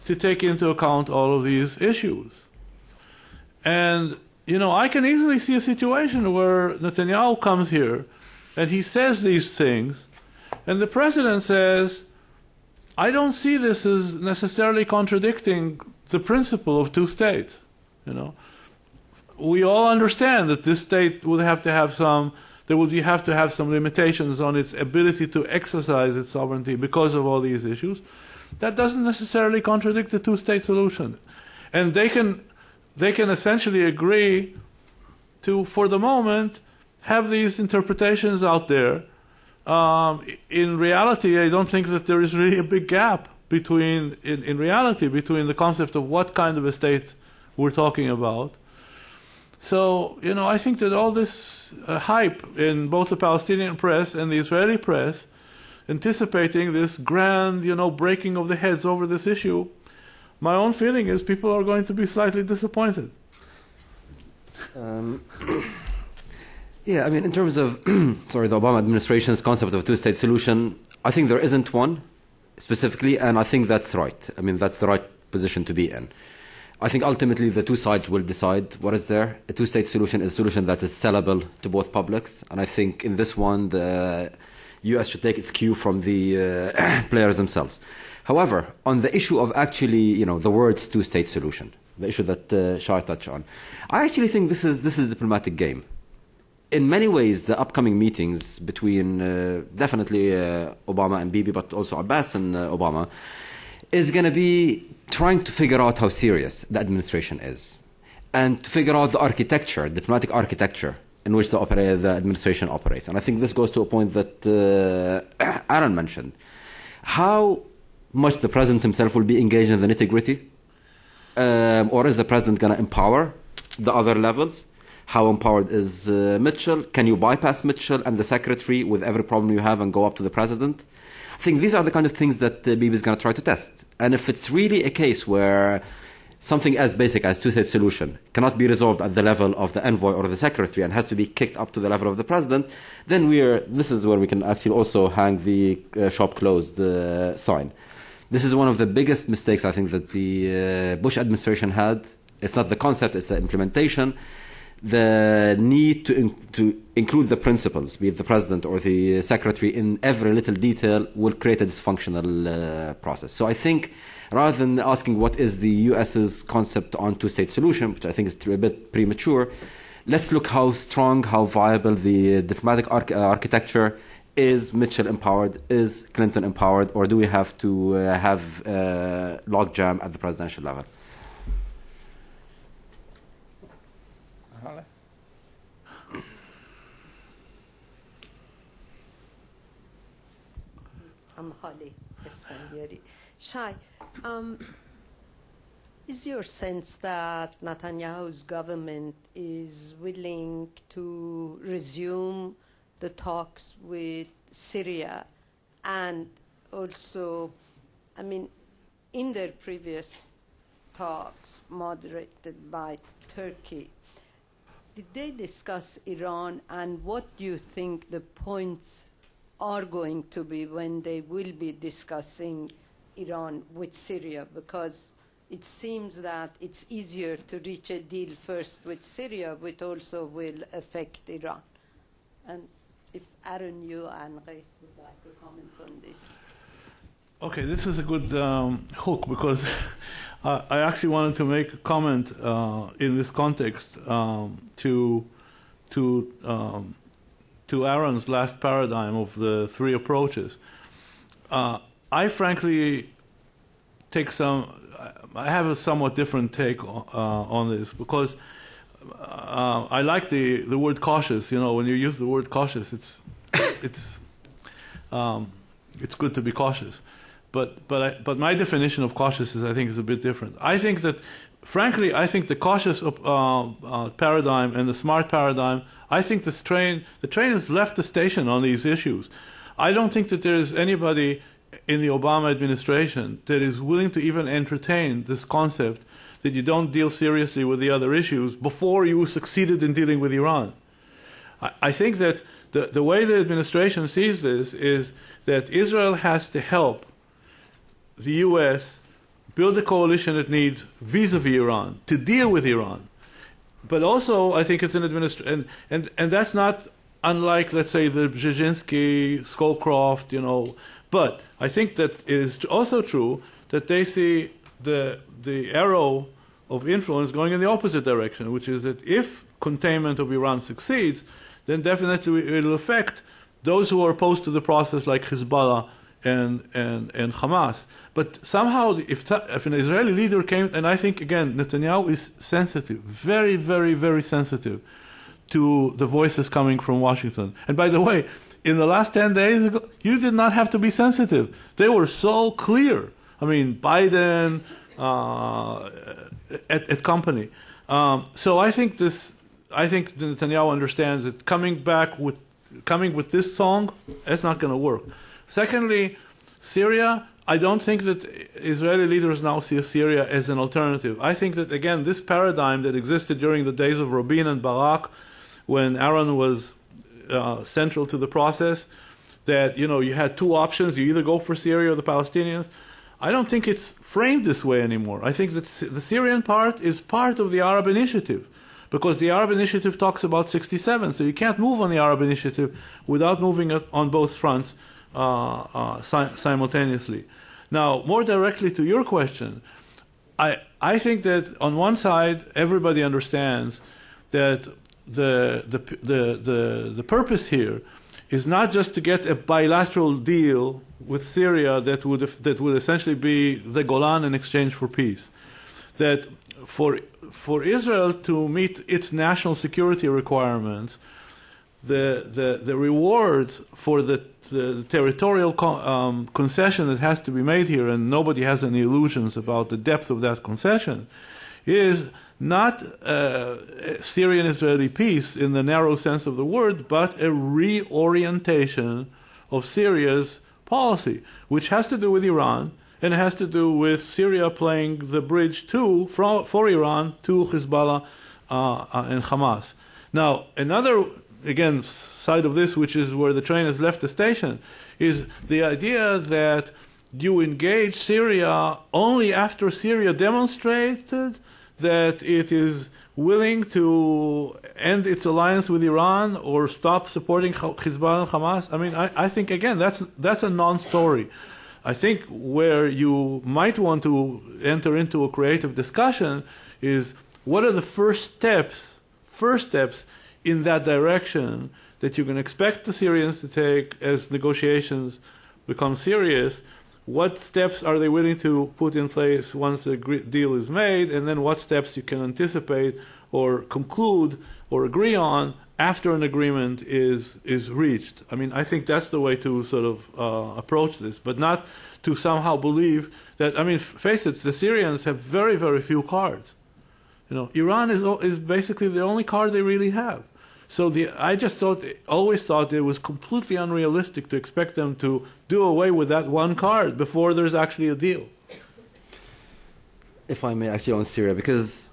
D: to take into account all of these issues. And, I can easily see a situation where Netanyahu comes here and he says these things, and the president says, I don't see this as necessarily contradicting the principle of two states. We all understand that this state would have to have some limitations on its ability to exercise its sovereignty because of all these issues. That doesn't necessarily contradict the two-state solution. And they can essentially agree to, for the moment, have these interpretations out there. In reality, I don't think that there is really a big gap between the concept of what kind of a state we're talking about. So, I think that all this hype in both the Palestinian press and the Israeli press, anticipating this grand, breaking of the heads over this issue, my own feeling is people are going to be slightly disappointed.
C: Yeah, in terms of the Obama administration's concept of a two-state solution, I think there isn't one specifically, and I think that's right. That's the right position to be in. I think ultimately the two sides will decide what is there. A two-state solution is a solution that is sellable to both publics, and I think in this one the U.S. should take its cue from the players themselves. However, on the issue of actually, the words two-state solution, the issue that Shai touched on, I actually think this is a diplomatic game. In many ways, the upcoming meetings between definitely Obama and Bibi, but also Abbas and Obama, is going to be trying to figure out how serious the administration is and to figure out the architecture, diplomatic architecture in which the administration operates. And I think this goes to a point that Aaron mentioned. How much the president himself will be engaged in the nitty-gritty? Or is the president going to empower the other levels? How empowered is Mitchell? Can you bypass Mitchell and the secretary with every problem you have and go up to the president? I think these are the kind of things that Bibi is going to try to test. And if it's really a case where something as basic as two-state solution cannot be resolved at the level of the envoy or the secretary and has to be kicked up to the level of the president, then this is where we can actually also hang the shop closed sign. This is one of the biggest mistakes I think that the Bush administration had. It's not the concept, it's the implementation. The need to include the principals, be it the president or the secretary, in every little detail will create a dysfunctional process. So I think rather than asking what is the U.S.'s concept on two-state solution, which I think is a bit premature, let's look how strong, how viable the diplomatic architecture is. Mitchell empowered? Is Clinton empowered? Or do we have to have logjam at the presidential level?
A: I'm Holly Esfandiari. Shai, is your sense that Netanyahu's government is willing to resume the talks with Syria? And also, in their previous talks moderated by Turkey, did they discuss Iran, and what do you think the points are going to be when they will be discussing Iran with Syria? Because it seems that it's easier to reach a deal first with Syria, which also will affect Iran. And if Aaron, you and Ghaith would like to comment on this.
D: Okay, this is a good hook, because I actually wanted to make a comment in this context to Aaron's last paradigm of the three approaches. I frankly I have a somewhat different take on this, because I like the word cautious. When you use the word cautious, it's good to be cautious. But my definition of cautious is, I think, is a bit different. I think that, frankly, I think the cautious paradigm and the smart paradigm, I think the train has left the station on these issues. I don't think that there is anybody in the Obama administration that is willing to even entertain this concept that you don't deal seriously with the other issues before you succeeded in dealing with Iran. I think that the way the administration sees this is that Israel has to help the U.S. build the coalition it needs vis-a-vis Iran to deal with Iran. But also, I think it's an administration, and that's not unlike, let's say, the Brzezinski, Scowcroft, But I think that it is also true that they see the arrow of influence going in the opposite direction, which is that if containment of Iran succeeds, then definitely it will affect those who are opposed to the process, like Hezbollah and Hamas. But somehow, if an Israeli leader came, and I think, again, Netanyahu is sensitive, very, very, very sensitive to the voices coming from Washington. And by the way, in the last 10 days ago, you did not have to be sensitive. They were so clear. I mean, Biden, at company. So I think Netanyahu understands that coming with this song, it's not going to work. Secondly, Syria, I don't think that Israeli leaders now see Syria as an alternative. I think that, again, this paradigm that existed during the days of Rabin and Barak, when Aaron was central to the process, that, you had two options. You either go for Syria or the Palestinians. I don't think it's framed this way anymore. I think that the Syrian part is part of the Arab Initiative, because the Arab Initiative talks about 67, so you can't move on the Arab Initiative without moving it on both fronts simultaneously. Now, more directly to your question, I think that on one side, everybody understands that the purpose here is not just to get a bilateral deal with Syria that would essentially be the Golan in exchange for peace. That for Israel to meet its national security requirements, the reward for the territorial concession that has to be made here, and nobody has any illusions about the depth of that concession, is not Syrian-Israeli peace in the narrow sense of the word, but a reorientation of Syria's policy, which has to do with Iran, and it has to do with Syria playing the bridge for Iran to Hezbollah and Hamas. Now, another, again, side of this, which is where the train has left the station, is the idea that you engage Syria only after Syria demonstrated that it is willing to end its alliance with Iran or stop supporting Hezbollah and Hamas. I mean, I think, again, that's a non-story. I think where you might want to enter into a creative discussion is what are the first steps in that direction that you can expect the Syrians to take as negotiations become serious. What steps are they willing to put in place once the deal is made, and then what steps you can anticipate or conclude or agree on after an agreement is reached. I mean, I think that's the way to sort of approach this, but not to somehow believe that, I mean, face it, the Syrians have very, very few cards. Iran is basically the only card they really have. So I just always thought it was completely unrealistic to expect them to do away with that one card before there's actually a deal.
C: If I may, actually, on Syria, because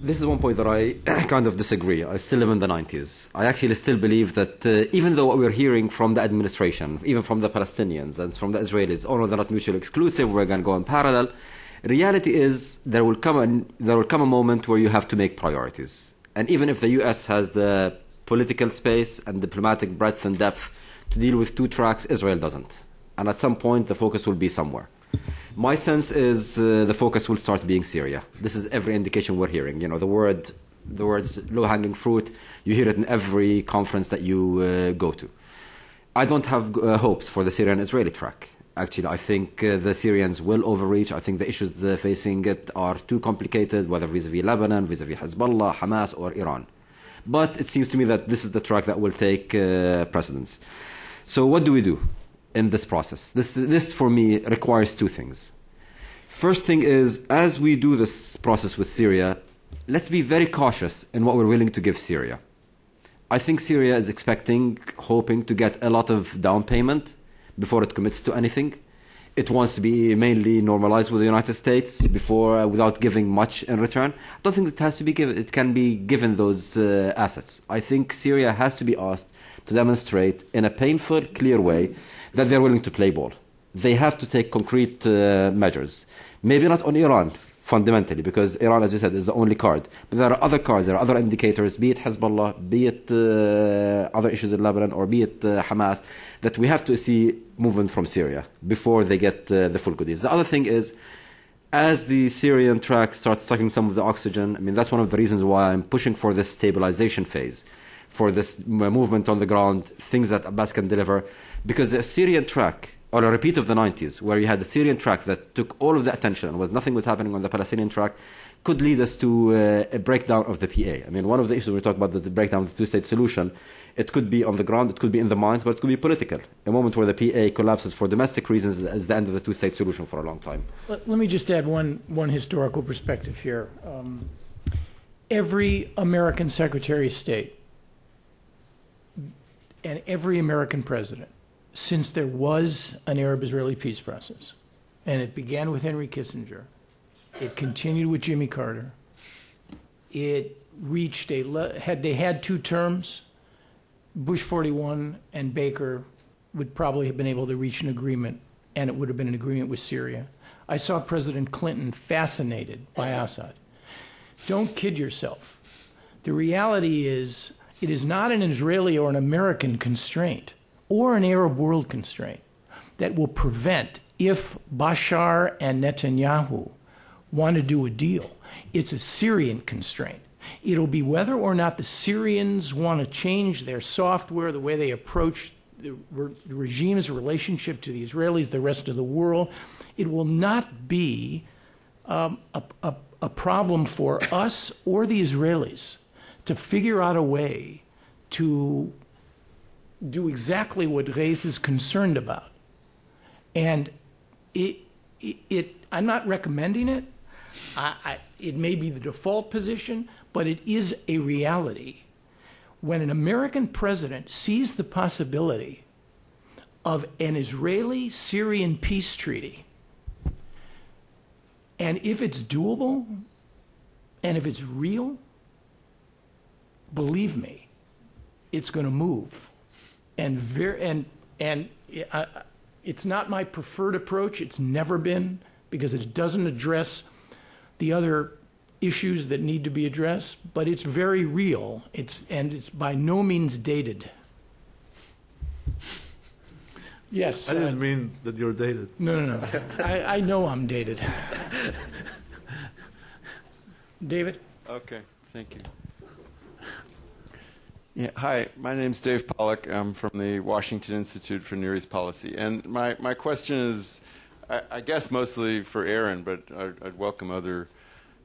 C: this is one point that I kind of disagree. I still live in the 90s. I actually still believe that even though what we're hearing from the administration, even from the Palestinians and from the Israelis, oh no, they're not mutually exclusive, we're going to go in parallel, reality is there will come a moment where you have to make priorities. And even if the U.S. has the political space and diplomatic breadth and depth to deal with two tracks, Israel doesn't. And at some point, the focus will be somewhere. My sense is the focus will start being Syria. This is every indication we're hearing. The words low-hanging fruit, you hear it in every conference that you go to. I don't have hopes for the Syrian-Israeli track. Actually, I think the Syrians will overreach. I think the issues facing it are too complicated, whether vis-a-vis Lebanon, vis-a-vis Hezbollah, Hamas, or Iran. But it seems to me that this is the track that will take precedence. So what do we do? in this process. This for me requires two things. First thing is, as we do this process with Syria, let's be very cautious in what we're willing to give Syria. I think Syria is hoping to get a lot of down payment before it commits to anything. It wants to be mainly normalized with the United States before, without giving much in return. I don't think it has to be given. It can be given those assets. I think Syria has to be asked to demonstrate in a painful, clear way that they're willing to play ball. They have to take concrete measures. Maybe not on Iran, fundamentally, because Iran, as you said, is the only card. But there are other cards, there are other indicators, be it Hezbollah, be it other issues in Lebanon, or be it Hamas, that we have to see movement from Syria before they get the full goodies. The other thing is, as the Syrian track starts sucking some of the oxygen, I mean, that's one of the reasons why I'm pushing for this stabilization phase, for this movement on the ground, things that Abbas can deliver, because the Syrian track, or a repeat of the 90s, where you had the Syrian track that took all of the attention and nothing was happening on the Palestinian track, could lead us to a breakdown of the PA. I mean, one of the issues when we talk about the breakdown of the two-state solution, it could be on the ground, it could be in the minds, but it could be political. A moment where the PA collapses for domestic reasons is the end of the two-state solution for a long time.
B: Let me just add one historical perspective here. Every American Secretary of State and every American president, since there was an Arab-Israeli peace process, and it began with Henry Kissinger, it continued with Jimmy Carter, it reached they had two terms, Bush 41 and Baker would probably have been able to reach an agreement, and it would have been an agreement with Syria. I saw President Clinton fascinated by Assad. Don't kid yourself. The reality is, it is not an Israeli or an American constraint or an Arab world constraint that will prevent, if Bashar and Netanyahu want to do a deal, it's a Syrian constraint. It'll be whether or not the Syrians want to change their software, the way they approach the regime's relationship to the Israelis, the rest of the world. It will not be a problem for us or the Israelis to figure out a way to do exactly what Ghaith is concerned about. And I'm not recommending it. It may be the default position, but it is a reality. When an American president sees the possibility of an Israeli-Syrian peace treaty, and if it's doable, and if it's real, believe me, it's going to move. And it's not my preferred approach. It's never been, because it doesn't address the other issues that need to be addressed, but it's very real. It's by no means dated. Yes.
D: I didn't mean that you're dated.
B: No. I know I'm dated. David?
F: Okay, thank you. Yeah, hi, my name's Dave Pollack. I'm from the Washington Institute for Near East Policy. And my question is, I guess mostly for Aaron, but I'd welcome other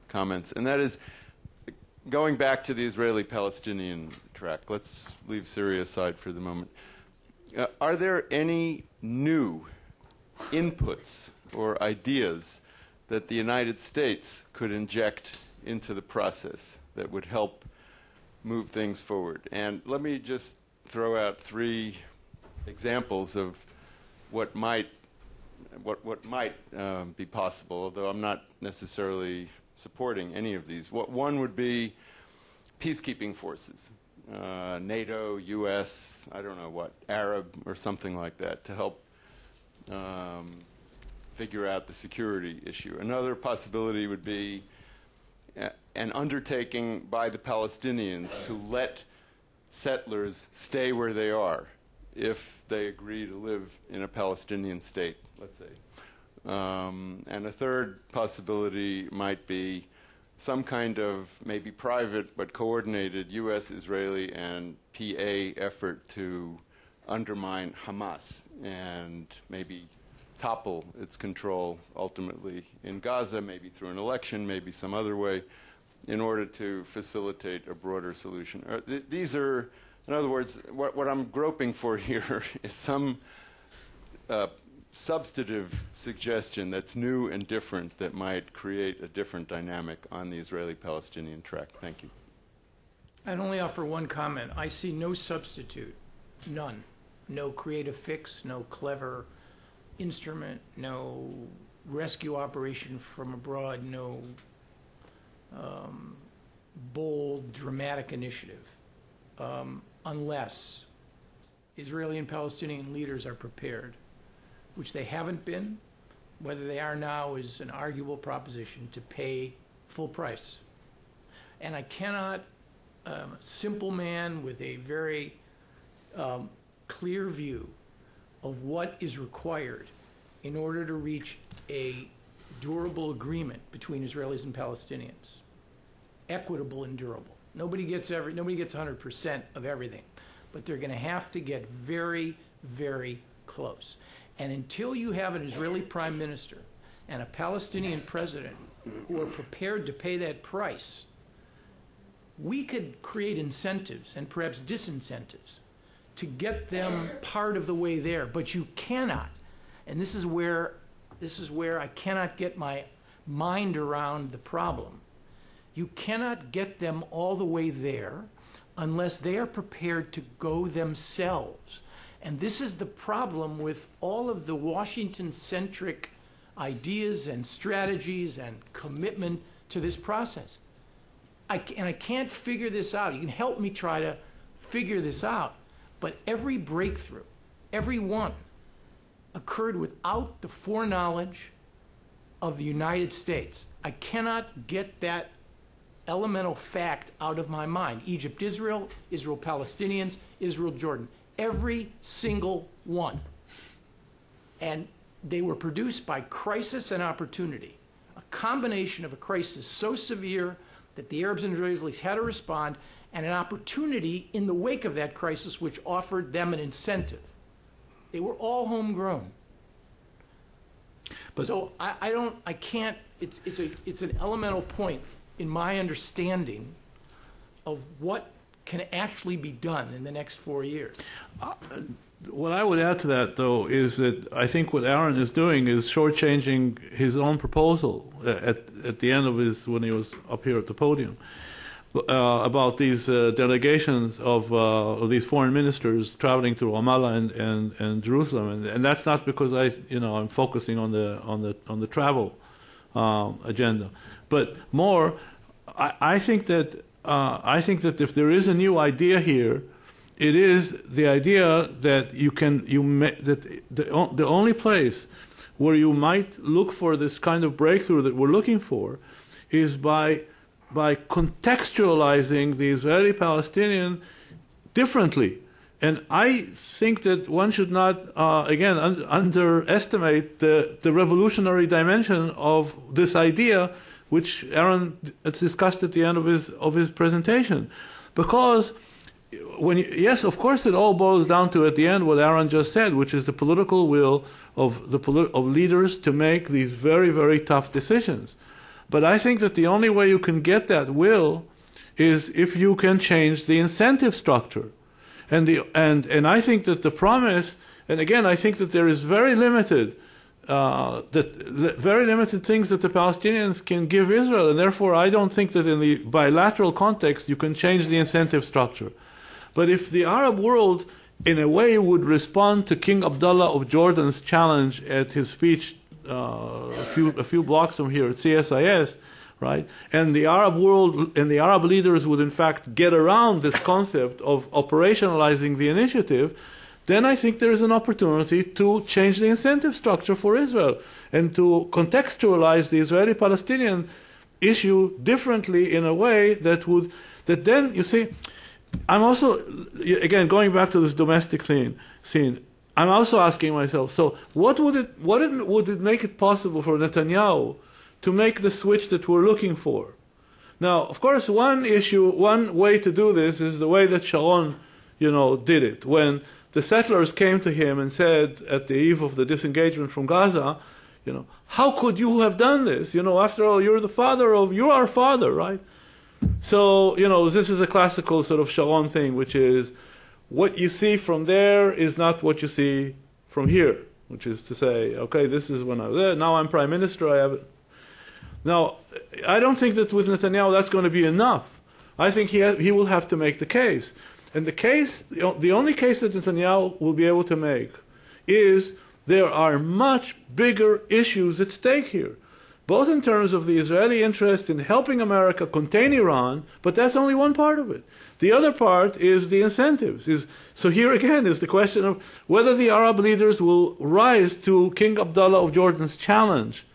F: comments. And that is, going back to the Israeli-Palestinian track, let's leave Syria aside for the moment. Are there any new inputs or ideas that the United States could inject into the process that would help move things forward? And let me just throw out three examples of what might be possible, although I'm not necessarily supporting any of these. One would be peacekeeping forces, NATO, U.S., I don't know what, Arab or something like that, to help figure out the security issue. Another possibility would be an undertaking by the Palestinians to let settlers stay where they are if they agree to live in a Palestinian state, let's say. And a third possibility might be some kind of maybe private but coordinated U.S., Israeli, and PA effort to undermine Hamas and maybe topple its control ultimately in Gaza, maybe through an election, maybe some other way, in order to facilitate a broader solution. These are, in other words, what I'm groping for here is some substantive suggestion that's new and different that might create a different dynamic on the Israeli-Palestinian track? Thank you.
B: I'd only offer one comment. I see no substitute, none. No creative fix, no clever instrument, no rescue operation from abroad, no bold, dramatic initiative, unless Israeli and Palestinian leaders are prepared, which they haven't been. Whether they are now is an arguable proposition, to pay full price. And I cannot, a simple man with a very clear view of what is required in order to reach a durable agreement between Israelis and Palestinians, equitable and durable. Nobody gets 100% of everything, but they're going to have to get very, very close. And until you have an Israeli prime minister and a Palestinian president who are prepared to pay that price, we could create incentives and perhaps disincentives to get them part of the way there, but you cannot. And this is where I cannot get my mind around the problem. You cannot get them all the way there unless they are prepared to go themselves. And this is the problem with all of the Washington-centric ideas and strategies and commitment to this process. I can't figure this out. You can help me try to figure this out. But every breakthrough, every one, occurred without the foreknowledge of the United States. I cannot get that elemental fact out of my mind. Egypt, Israel, Israel, Palestinians, Israel, Jordan. Every single one. And they were produced by crisis and opportunity. A combination of a crisis so severe that the Arabs and Israelis had to respond, and an opportunity in the wake of that crisis which offered them an incentive. They were all homegrown. But so I can't, it's an elemental point in my understanding of what can actually be done in the next 4 years.
D: What I would add to that, though, is that I think what Aaron is doing is shortchanging his own proposal at the end of when he was up here at the podium about these delegations of these foreign ministers traveling to Ramallah and Jerusalem, and that's not because I'm focusing on the travel agenda, but more, I think that if there is a new idea here, it is the idea that the only place where you might look for this kind of breakthrough that we're looking for is by contextualizing the Israeli-Palestinian differently. And I think that one should not, again, underestimate the revolutionary dimension of this idea, which Aaron discussed at the end of his presentation. Because yes, of course, it all boils down to, at the end, what Aaron just said, which is the political will of leaders to make these very, very tough decisions. But I think that the only way you can get that will is if you can change the incentive structure. And I think that the promise, and again, I think that there is very limited things that the Palestinians can give Israel, and therefore I don't think that in the bilateral context you can change the incentive structure. But if the Arab world, in a way, would respond to King Abdullah of Jordan's challenge at his speech a few blocks from here at CSIS, right? And the Arab world and the Arab leaders would, in fact, get around this concept of operationalizing the initiative, then I think there is an opportunity to change the incentive structure for Israel and to contextualize the Israeli-Palestinian issue differently in a way that then, you see, I'm also, again, going back to this domestic scene, I'm also asking myself, so what would it make it possible for Netanyahu to make the switch that we're looking for? Now, of course, one way to do this is the way that Sharon, did it. When the settlers came to him and said at the eve of the disengagement from Gaza, how could you have done this? After all, you're our father, right? So, this is a classical sort of Sharon thing, which is what you see from there is not what you see from here, which is to say, okay, this is when I was there, now I'm prime minister, I have it. Now, I don't think that with Netanyahu that's going to be enough. I think he will have to make the case. And the only case that Netanyahu will be able to make is there are much bigger issues at stake here, both in terms of the Israeli interest in helping America contain Iran, but that's only one part of it. The other part is the incentives. So here again is the question of whether the Arab leaders will rise to King Abdullah of Jordan's challenge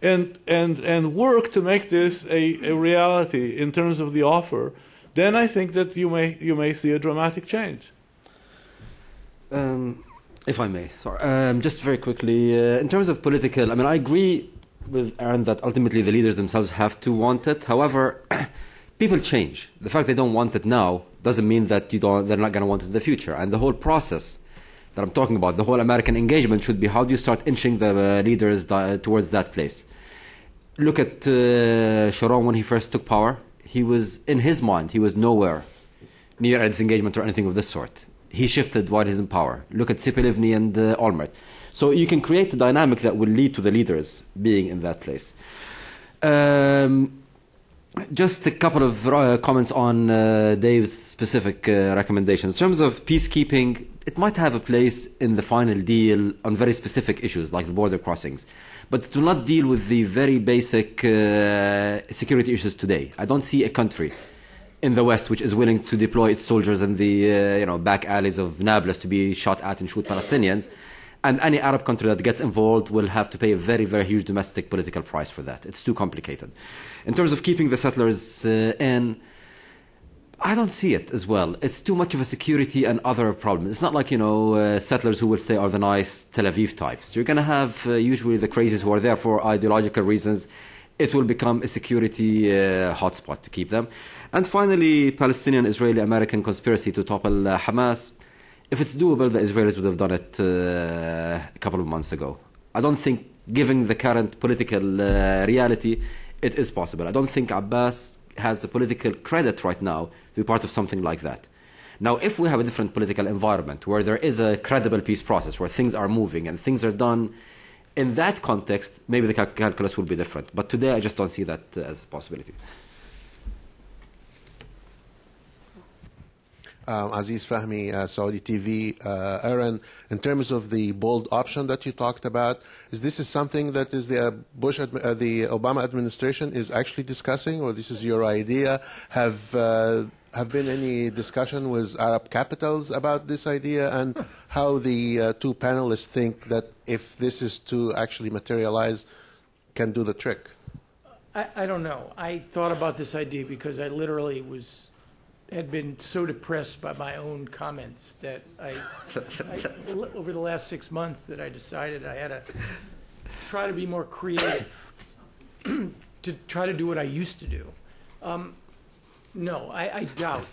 D: and work to make this a reality in terms of the offer. Then I think that you may see a dramatic change.
C: If I may, sorry. Just very quickly, in terms of political, I mean, I agree with Aaron that ultimately the leaders themselves have to want it. However, people change. The fact they don't want it now doesn't mean that they're not going to want it in the future. And the whole process that I'm talking about, the whole American engagement should be how do you start inching the leaders towards that place. Look at Sharon when he first took power. He was, in his mind, he was nowhere near a disengagement or anything of this sort. He shifted while he's in power. Look at Sipilivni and Olmert. So you can create a dynamic that will lead to the leaders being in that place. Just a couple of comments on Dave's specific recommendations. In terms of peacekeeping, it might have a place in the final deal on very specific issues like the border crossings, but it will not deal with the very basic security issues today. I don't see a country in the West which is willing to deploy its soldiers in the back alleys of Nablus to be shot at and shoot Palestinians. And any Arab country that gets involved will have to pay a very, very huge domestic political price for that. It's too complicated. In terms of keeping the settlers in, I don't see it as well. It's too much of a security and other problem. It's not like, settlers who will say are the nice Tel Aviv types. You're going to have usually the crazies who are there for ideological reasons. It will become a security hotspot to keep them. And finally, Palestinian, Israeli, American conspiracy to topple Hamas. If it's doable, the Israelis would have done it a couple of months ago. I don't think, given the current political reality, it is possible. I don't think Abbas has the political credit right now to be part of something like that. Now, if we have a different political environment where there is a credible peace process, where things are moving and things are done in that context, maybe the calculus will be different. But today, I just don't see that as a possibility.
G: Aziz Fahmy, Saudi TV. Aaron, in terms of the bold option that you talked about, is this something that is the Obama administration is actually discussing, or this is your idea? Have been any discussion with Arab capitals about this idea, and how the two panelists think that if this is to actually materialize, can do the trick?
B: I don't know. I thought about this idea because I literally had been so depressed by my own comments that I over the last 6 months that I decided I had to try to be more creative, to try to do what I used to do. No, I doubt.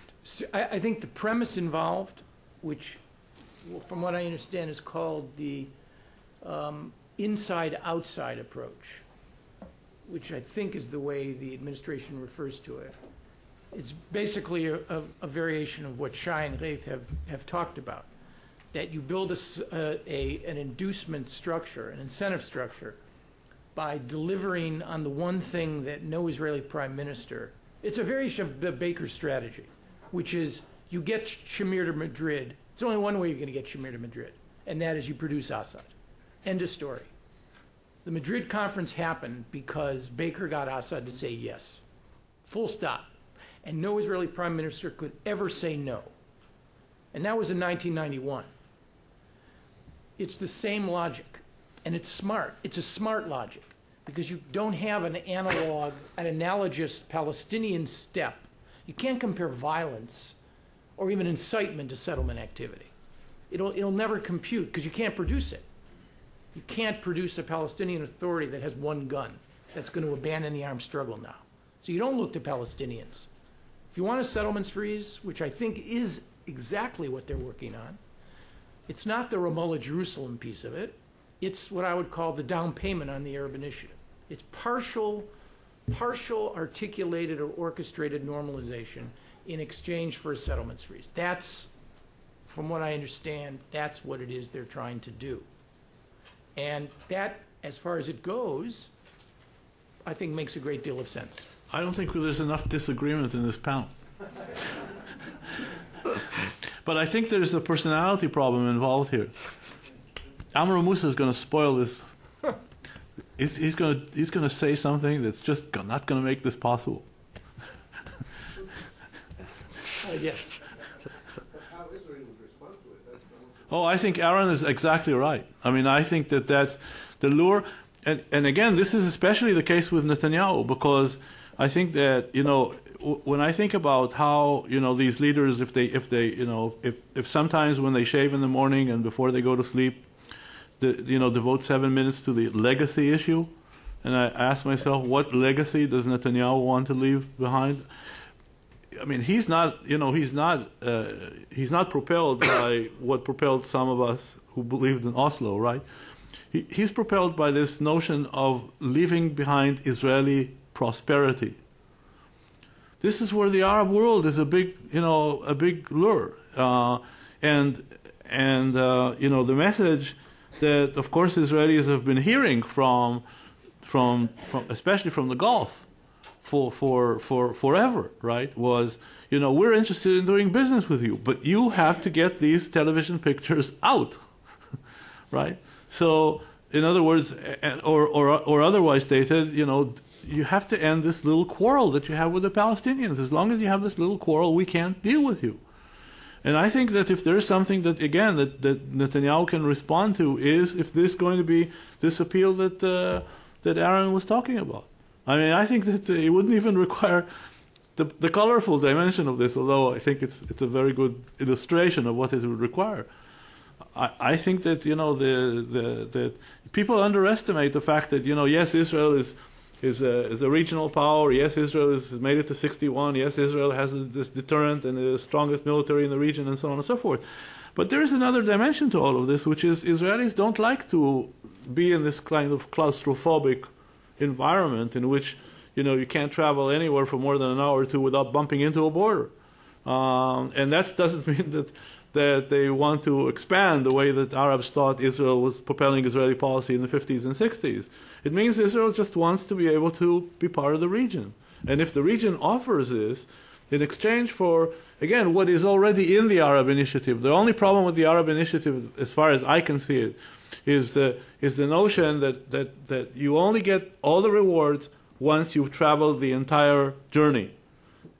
B: I think the premise involved, which from what I understand is called the inside-outside approach, which I think is the way the administration refers to it. It's basically a variation of what Shai and Ghaith have talked about, that you build an inducement structure, an incentive structure, by delivering on the one thing that no Israeli prime minister, it's a variation of the Baker strategy, which is you get Shamir to Madrid. It's only one way you're going to get Shamir to Madrid, and that is you produce Assad. End of story. The Madrid conference happened because Baker got Assad to say yes. Full stop. And no Israeli prime minister could ever say no. And that was in 1991. It's the same logic, and it's smart. It's a smart logic, because you don't have an analogous Palestinian step. You can't compare violence or even incitement to settlement activity. It'll never compute, because you can't produce it. You can't produce a Palestinian authority that has one gun that's going to abandon the armed struggle now. So you don't look to Palestinians. If you want a settlements freeze, which I think is exactly what they're working on, it's not the Ramallah Jerusalem piece of it. It's what I would call the down payment on the Arab initiative. It's partial articulated or orchestrated normalization in exchange for a settlements freeze. That's, from what I understand, that's what it is they're trying to do. And that, as far as it goes, I think makes a great deal of sense.
D: I don't think there's enough disagreement in this panel. But I think there's a personality problem involved here. Amr Musa is going to spoil this. He's going to say something that's just not going to make this possible.
B: Yes.
D: Oh, I think Aaron is exactly right. I mean, I think that's the lure. And again, this is especially the case with Netanyahu, because I think that, when I think about how, these leaders, if sometimes when they shave in the morning and before they go to sleep, devote 7 minutes to the legacy issue, and I ask myself, what legacy does Netanyahu want to leave behind? I mean, he's not propelled by what propelled some of us who believed in Oslo, right? He's propelled by this notion of leaving behind Israeli prosperity. This is where the Arab world is a big lure, and the message that, of course, Israelis have been hearing from especially from the Gulf for forever, right? Was, we're interested in doing business with you, but you have to get these television pictures out, right? So, in other words, or otherwise stated, you have to end this little quarrel that you have with the Palestinians. As long as you have this little quarrel, we can't deal with you. And I think that if there's something that, again, that Netanyahu can respond to, is if this is going to be this appeal that Aaron was talking about. I mean, I think that it wouldn't even require the colorful dimension of this, although I think it's a very good illustration of what it would require. I think that that people underestimate the fact that yes, Israel is a regional power. Yes, Israel has made it to 61. Yes, Israel has this deterrent and the strongest military in the region, and so on and so forth. But there is another dimension to all of this, which is Israelis don't like to be in this kind of claustrophobic environment in which you can't travel anywhere for more than an hour or two without bumping into a border. And that doesn't mean that they want to expand the way that Arabs thought Israel was propelling Israeli policy in the 50s and 60s. It means Israel just wants to be able to be part of the region. And if the region offers this in exchange for, again, what is already in the Arab Initiative, the only problem with the Arab Initiative, as far as I can see it, is the notion that you only get all the rewards once you've traveled the entire journey.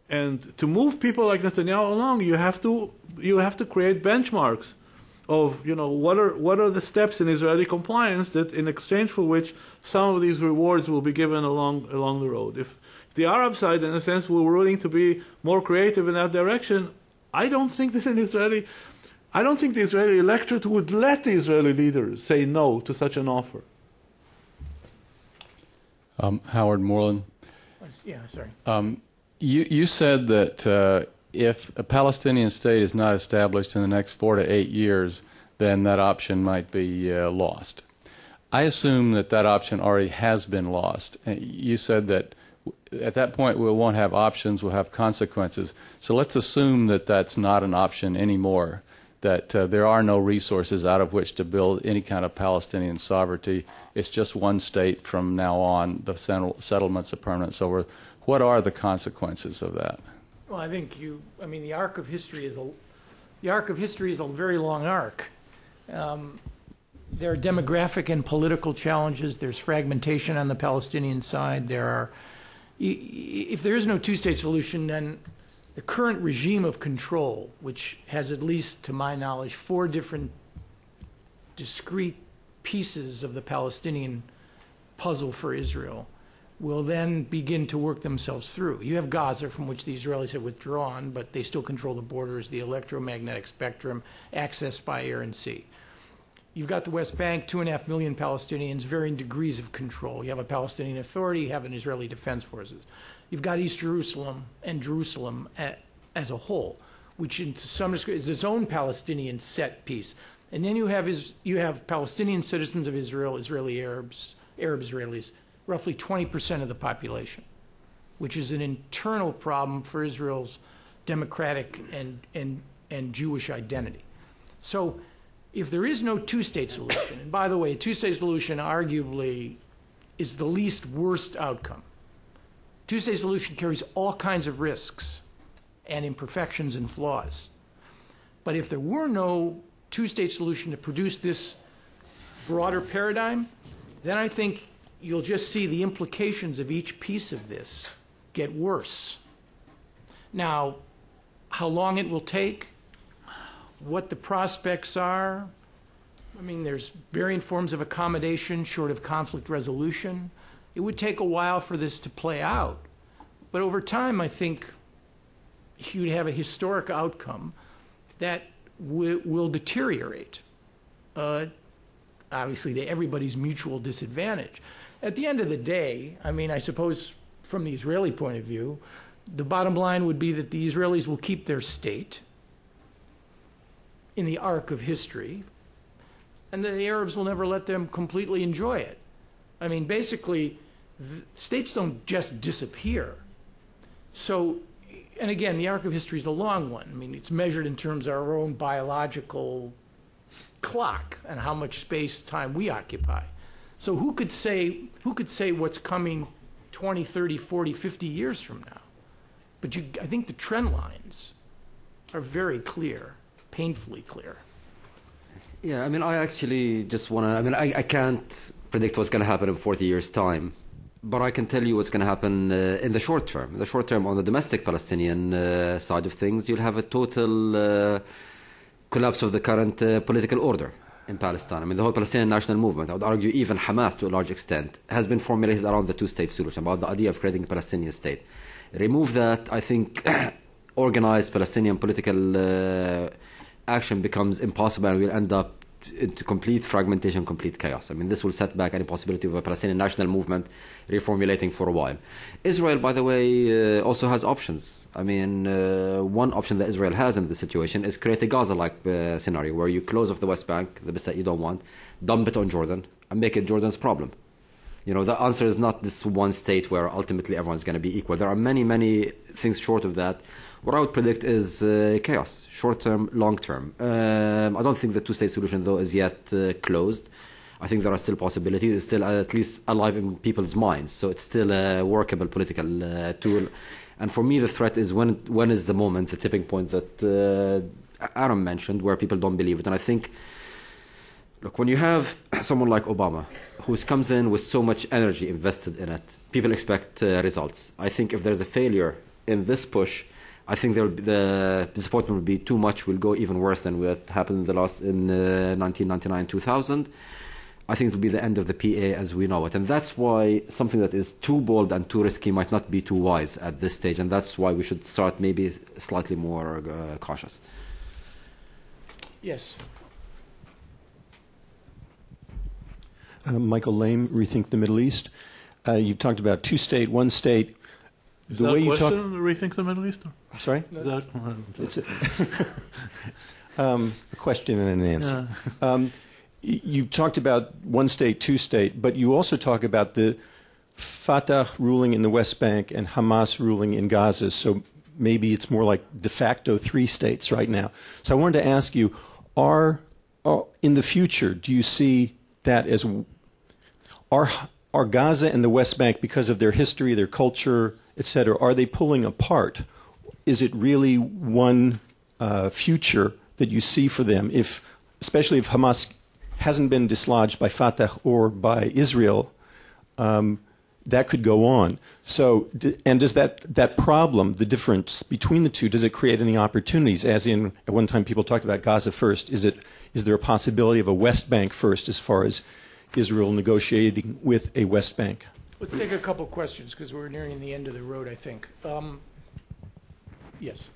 D: And to move people like Netanyahu along, you have to create benchmarks of what are the steps in Israeli compliance that in exchange for which some of these rewards will be given along the road. If the Arab side, in a sense, were willing to be more creative in that direction, I don't think the Israeli electorate would let the Israeli leaders say no to such an offer.
H: Howard Moreland.
B: Yeah, sorry.
H: You said that if a Palestinian state is not established in the next 4 to 8 years, then that option might be lost. I assume that option already has been lost. You said that at that point we won't have options, we'll have consequences. So let's assume that that's not an option anymore, that there are no resources out of which to build any kind of Palestinian sovereignty. It's just one state from now on, the settlements are permanent. So what are the consequences of that?
B: Well, I think the arc of history is a very long arc. There are demographic and political challenges. There's fragmentation on the Palestinian side. If there is no two-state solution, then the current regime of control, which has at least, to my knowledge, 4 different discrete pieces of the Palestinian puzzle for Israel, will then begin to work themselves through. You have Gaza, from which the Israelis have withdrawn, but they still control the borders, the electromagnetic spectrum, access by air and sea. You've got the West Bank, 2.5 million Palestinians, varying degrees of control. You have a Palestinian Authority, you have an Israeli Defense Forces. You've got East Jerusalem and Jerusalem as a whole, which to some degree is its own Palestinian set piece. And then you have Palestinian citizens of Israel, Israeli Arabs, Arab Israelis, roughly 20% of the population, which is an internal problem for Israel's democratic and Jewish identity. So if there is no two-state solution, and by the way, a two-state solution arguably is the least worst outcome. Two-state solution carries all kinds of risks and imperfections and flaws. But if there were no two-state solution to produce this broader paradigm, then I think you'll just see the implications of each piece of this get worse. Now, how long it will take, what the prospects are, I mean, there's varying forms of accommodation short of conflict resolution. It would take a while for this to play out. But over time, I think you'd have a historic outcome that will deteriorate, obviously to everybody's mutual disadvantage. At the end of the day, I mean, I suppose from the Israeli point of view, the bottom line would be that the Israelis will keep their state in the arc of history, and the Arabs will never let them completely enjoy it. I mean, basically, states don't just disappear. So, and again, the arc of history is a long one. I mean, it's measured in terms of our own biological clock and how much space, time we occupy. So who could say what's coming 20, 30, 40, 50 years from now? But I think the trend lines are very clear, painfully clear.
C: Yeah, I mean, I actually just want to, I mean, I can't predict what's going to happen in 40 years' time, but I can tell you what's going to happen in the short term. In the short term, on the domestic Palestinian side of things, you'll have a total collapse of the current political order in Palestine. I mean, the whole Palestinian national movement, I would argue even Hamas to a large extent, has been formulated around the two-state solution, about the idea of creating a Palestinian state. Remove that, I think organized Palestinian political action becomes impossible, and we'll end up into complete fragmentation, complete chaos. I mean, this will set back any possibility of a Palestinian national movement reformulating for a while. Israel, by the way, also has options. I mean, one option that Israel has in this situation is create a Gaza-like scenario where you close off the West Bank, the bit that you don't want, dump it on Jordan, and make it Jordan's problem. You know, the answer is not this one state where ultimately everyone's going to be equal. There are many, many things short of that. What I would predict is chaos, short-term, long-term. I don't think the two-state solution, though, is yet closed. I think there are still possibilities. It's still at least alive in people's minds. So it's still a workable political tool. And for me, the threat is when is the moment, the tipping point that Aaron mentioned, where people don't believe it. And I think, look, when you have someone like Obama, who comes in with so much energy invested in it, people expect results. I think if there's a failure in this push, I think the disappointment will be too much, will go even worse than what happened in 1999-2000. I think it will be the end of the PA as we know it. And that's why something that is too bold and too risky might not be too wise at this stage. And that's why we should start maybe slightly more cautious.
B: Yes.
I: Michael Lame, Rethink the Middle East. You've talked about two-state, one-state.
D: Is that a question, Rethink the Middle East?
I: Sorry?
D: No.
I: It's a question and an answer. Yeah. You've talked about one state, two state, but you also talk about the Fatah ruling in the West Bank and Hamas ruling in Gaza. So maybe it's more like de facto three states right now. So I wanted to ask you, in the future, do you see that as are Gaza and the West Bank, because of their history, their culture, etc., are they pulling apart? Is it really one future that you see for them, especially if Hamas hasn't been dislodged by Fatah or by Israel? That could go on. So, and does that problem, the difference between the two, does it create any opportunities? As in, at one time people talked about Gaza first. Is there a possibility of a West Bank first, as far as Israel negotiating with a West Bank?
B: Let's take a couple questions because we're nearing the end of the road, I think. Yes.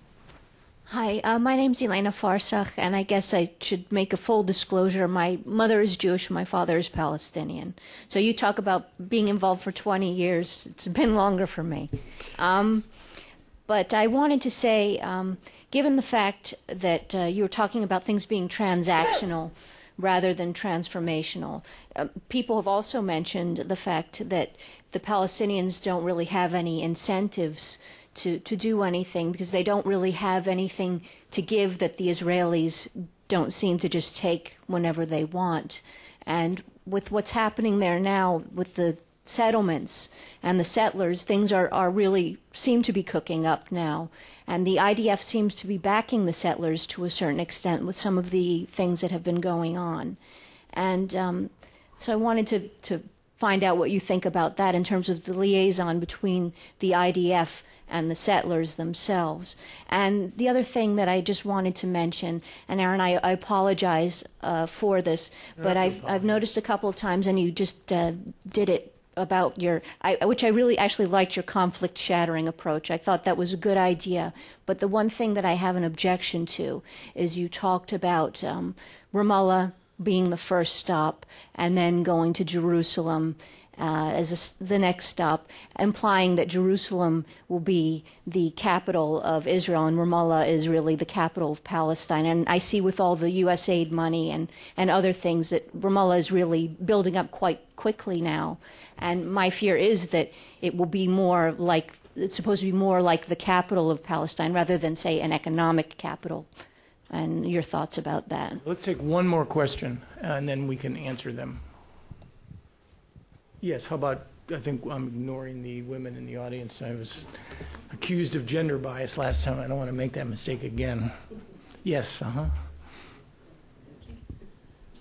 J: Hi, my name's Elena Farsach, and I guess I should make a full disclosure. My mother is Jewish, my father is Palestinian. So you talk about being involved for 20 years. It's been longer for me. But I wanted to say, given the fact that you were talking about things being transactional rather than transformational, people have also mentioned the fact that the Palestinians don't really have any incentives to do anything because they don't really have anything to give that the Israelis don't seem to just take whenever they want. And with what's happening there now, with the settlements and the settlers, things are really seem to be cooking up now. And the IDF seems to be backing the settlers to a certain extent with some of the things that have been going on. And so I wanted to find out what you think about that in terms of the liaison between the IDF and the settlers themselves. And the other thing that I just wanted to mention, and Aaron, I apologize for this, but I've noticed a couple of times, and you just did it about which I really actually liked your conflict shattering approach. I thought that was a good idea. But the one thing that I have an objection to is you talked about Ramallah being the first stop and then going to Jerusalem as the next stop, implying that Jerusalem will be the capital of Israel and Ramallah is really the capital of Palestine. And I see with all the U.S. aid money and other things that Ramallah is really building up quite quickly now. And my fear is that it will be more like, it's supposed to be more like the capital of Palestine rather than, say, an economic capital. And your thoughts about that?
B: Let's take one more question, and then we can answer them. Yes, how about, I think I'm ignoring the women in the audience. I was accused of gender bias last time. I don't want to make that mistake again. Yes,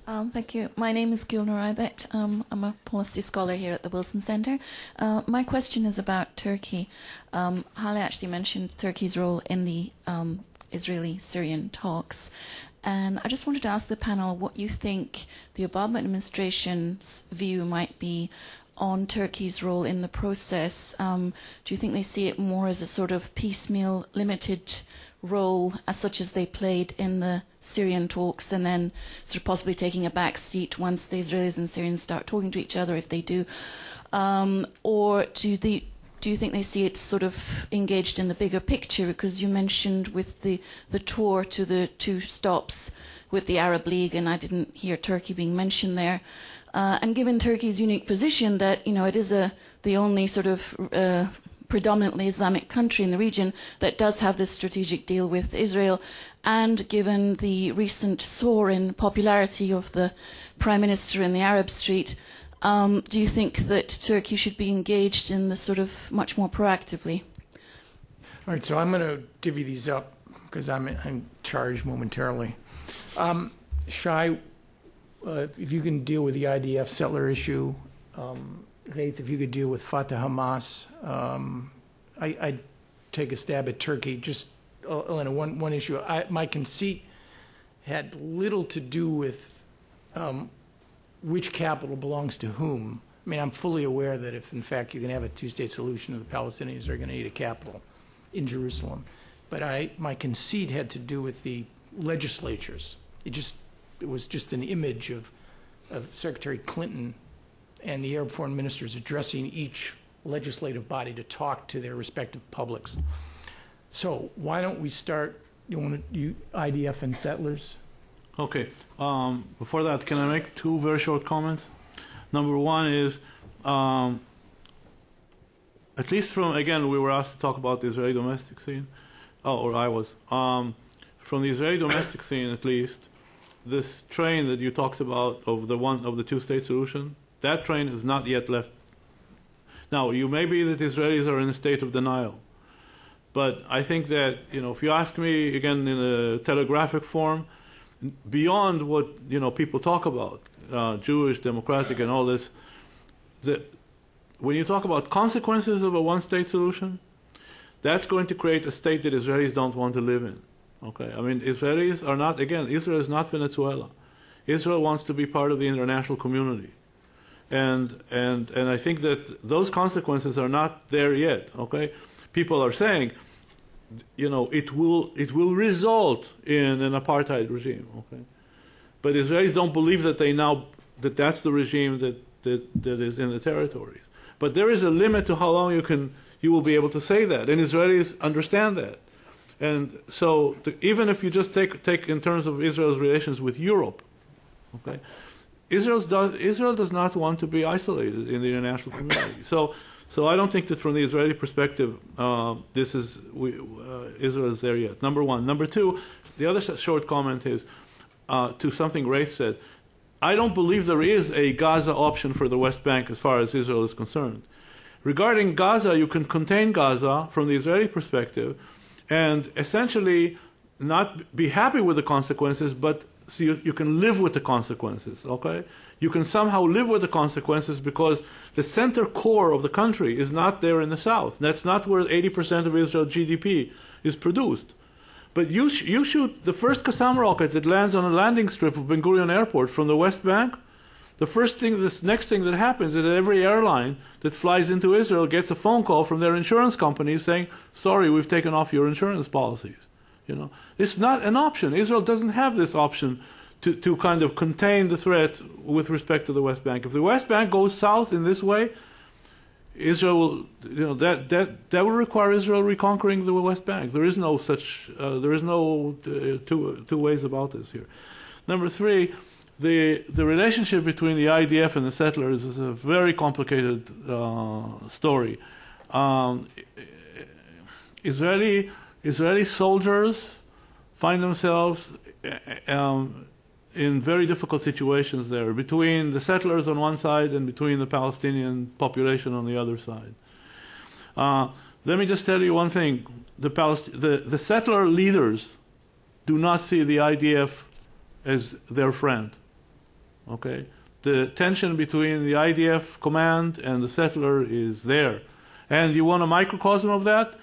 K: Thank you. My name is Gulnur Ibet. I'm a policy scholar here at the Wilson Center. My question is about Turkey. Hale actually mentioned Turkey's role in the Israeli-Syrian talks. And I just wanted to ask the panel what you think the Obama administration's view might be on Turkey's role in the process. Do you think they see it more as a sort of piecemeal, limited role, as such as they played in the Syrian talks, and then sort of possibly taking a back seat once the Israelis and Syrians start talking to each other, if they do? Or do you think they see it sort of engaged in the bigger picture? Because you mentioned with the tour to the two stops with the Arab League, and I didn't hear Turkey being mentioned there. And given Turkey's unique position that, it is the only sort of predominantly Islamic country in the region that does have this strategic deal with Israel, and given the recent soar in popularity of the Prime Minister in the Arab Street, do you think that Turkey should be engaged in this sort of much more proactively?
B: All right, so I'm going to divvy these up because I'm charged momentarily. Shai, if you can deal with the IDF settler issue, Ghaith, if you could deal with Fatah Hamas, I'd take a stab at Turkey. Just Elena, one issue. My conceit had little to do with which capital belongs to whom. I mean, I'm fully aware that if, in fact, you can have a two-state solution, the Palestinians are going to need a capital in Jerusalem. But my conceit had to do with the legislatures. It was just an image of Secretary Clinton and the Arab foreign ministers addressing each legislative body to talk to their respective publics. So why don't we start, IDF and settlers?
D: Okay. Before that, can I make two very short comments? Number one is, at least from, again, we were asked to talk about the Israeli domestic scene. Or I was. From the Israeli domestic scene, at least, this train that you talked about of the two-state solution, that train is not yet left. Now, you may be that Israelis are in a state of denial. But I think that, if you ask me, again, in a telegraphic form, beyond what people talk about, Jewish, democratic, and all this, when you talk about consequences of a one-state solution, that's going to create a state that Israelis don't want to live in. Okay, I mean, Israelis are not. Again, Israel is not Venezuela. Israel wants to be part of the international community, and I think that those consequences are not there yet. Okay, people are saying, it will result in an apartheid regime. Okay, but Israelis don't believe that that's the regime that is in the territories. But there is a limit to how long you will be able to say that, and Israelis understand that. And so, even if you just take in terms of Israel's relations with Europe, okay, Israel does not want to be isolated in the international community. So I don't think that from the Israeli perspective, Israel is there yet. Number one. Number two, the other short comment is, to something Ghaith said. I don't believe there is a Gaza option for the West Bank as far as Israel is concerned. Regarding Gaza, you can contain Gaza from the Israeli perspective and essentially not be happy with the consequences, but so you can live with the consequences, okay? You can somehow live with the consequences because the center core of the country is not there in the south. That's not where 80% of Israel's GDP is produced. But you shoot the first Qassam rocket that lands on a landing strip of Ben Gurion Airport from the West Bank, the next thing that happens is that every airline that flies into Israel gets a phone call from their insurance company saying, sorry, we've taken off your insurance policies. You know, it's not an option. Israel doesn't have this option to kind of contain the threat with respect to the West Bank. If the West Bank goes south in this way, Israel will, you know, that will require Israel reconquering the West Bank. There is no such, two ways about this here. Number three, the relationship between the IDF and the settlers is a very complicated story. Israeli soldiers find themselves in very difficult situations there, between the settlers on one side and between the Palestinian population on the other side. Let me just tell you one thing. The settler leaders do not see the IDF as their friend. Okay? The tension between the IDF command and the settler is there. And you want a microcosm of that?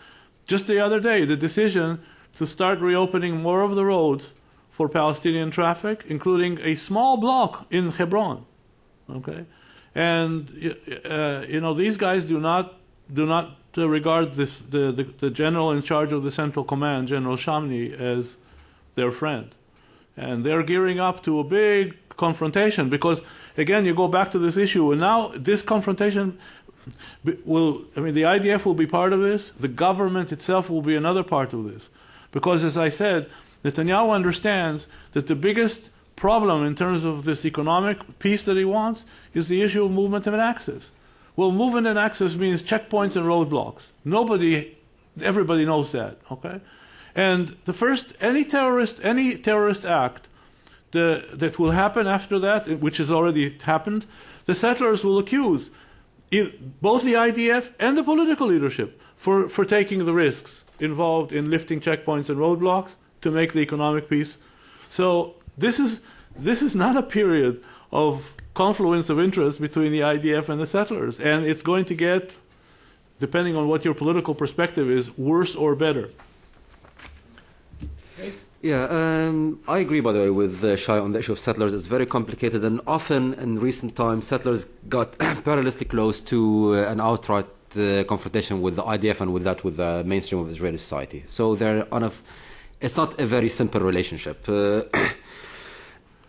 D: Just the other day, the decision to start reopening more of the roads for Palestinian traffic, including a small block in Hebron. Okay? And, you know, these guys do not regard the general in charge of the Central Command, General Shamni, as their friend. And they're gearing up to a big confrontation because, again, you go back to this issue, and now this confrontation the IDF will be part of this. The government itself will be another part of this. Because, as I said, Netanyahu understands that the biggest problem in terms of this economic peace that he wants is the issue of movement and access. Well, movement and access means checkpoints and roadblocks. Everybody knows that, okay? And any terrorist act that will happen after that, which has already happened, the settlers will accuse both the IDF and the political leadership for taking the risks involved in lifting checkpoints and roadblocks to make the economic peace. So this is not a period of confluence of interest between the IDF and the settlers, and it's going to get, depending on what your political perspective is, worse or better.
C: Yeah, I agree, by the way, with Shai on the issue of settlers. It's very complicated, and often in recent times, settlers got perilously close to an outright confrontation with the IDF and with the mainstream of Israeli society. So it's not a very simple relationship.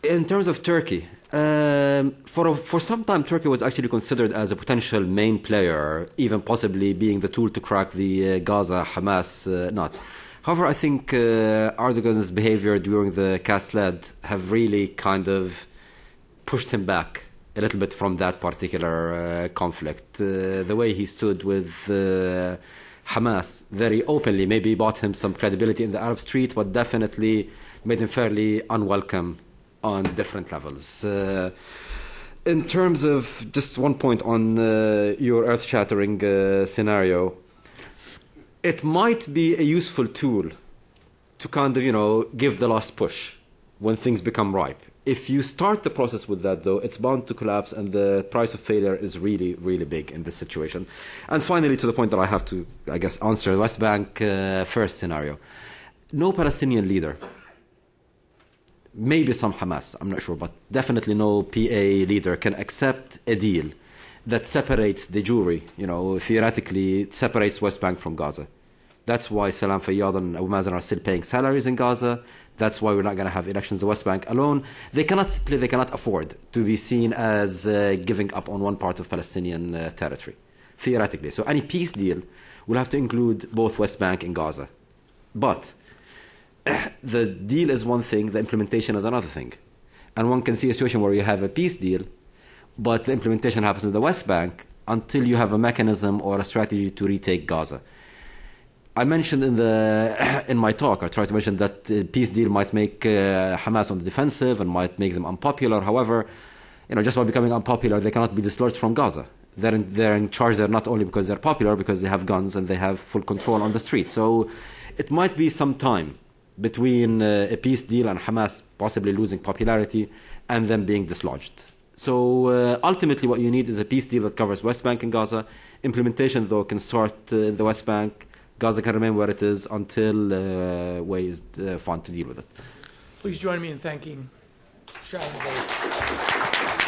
C: In terms of Turkey, for some time, Turkey was actually considered as a potential main player, even possibly being the tool to crack the Gaza-Hamas knot. However, I think Erdogan's behavior during the Cast-led have really kind of pushed him back a little bit from that particular conflict. The way he stood with Hamas very openly maybe bought him some credibility in the Arab street, but definitely made him fairly unwelcome on different levels. In terms of just one point on your earth-shattering scenario, it might be a useful tool to kind of, give the last push when things become ripe. If you start the process with that, though, it's bound to collapse, and the price of failure is really, really big in this situation. And finally, to the point that I have to, I guess, answer the West Bank first scenario. No Palestinian leader, maybe some Hamas, I'm not sure, but definitely no PA leader can accept a deal that separates de jure, theoretically separates West Bank from Gaza. That's why Salam Fayyad and Abu Mazen are still paying salaries in Gaza. That's why we're not going to have elections in the West Bank alone. They cannot afford to be seen as giving up on one part of Palestinian territory, theoretically. So any peace deal will have to include both West Bank and Gaza. But the deal is one thing, the implementation is another thing. And one can see a situation where you have a peace deal, but the implementation happens in the West Bank until you have a mechanism or a strategy to retake Gaza. I mentioned in my talk, I tried to mention that the peace deal might make Hamas on the defensive and might make them unpopular. However, just by becoming unpopular, they cannot be dislodged from Gaza. They're in charge there not only because they're popular, because they have guns and they have full control on the street. So it might be some time between a peace deal and Hamas possibly losing popularity and them being dislodged. So ultimately what you need is a peace deal that covers West Bank and Gaza. Implementation, though, can start in the West Bank. Gaza can remain where it is until ways found to deal with it.
B: Please join me in thanking Shai and Ghaith.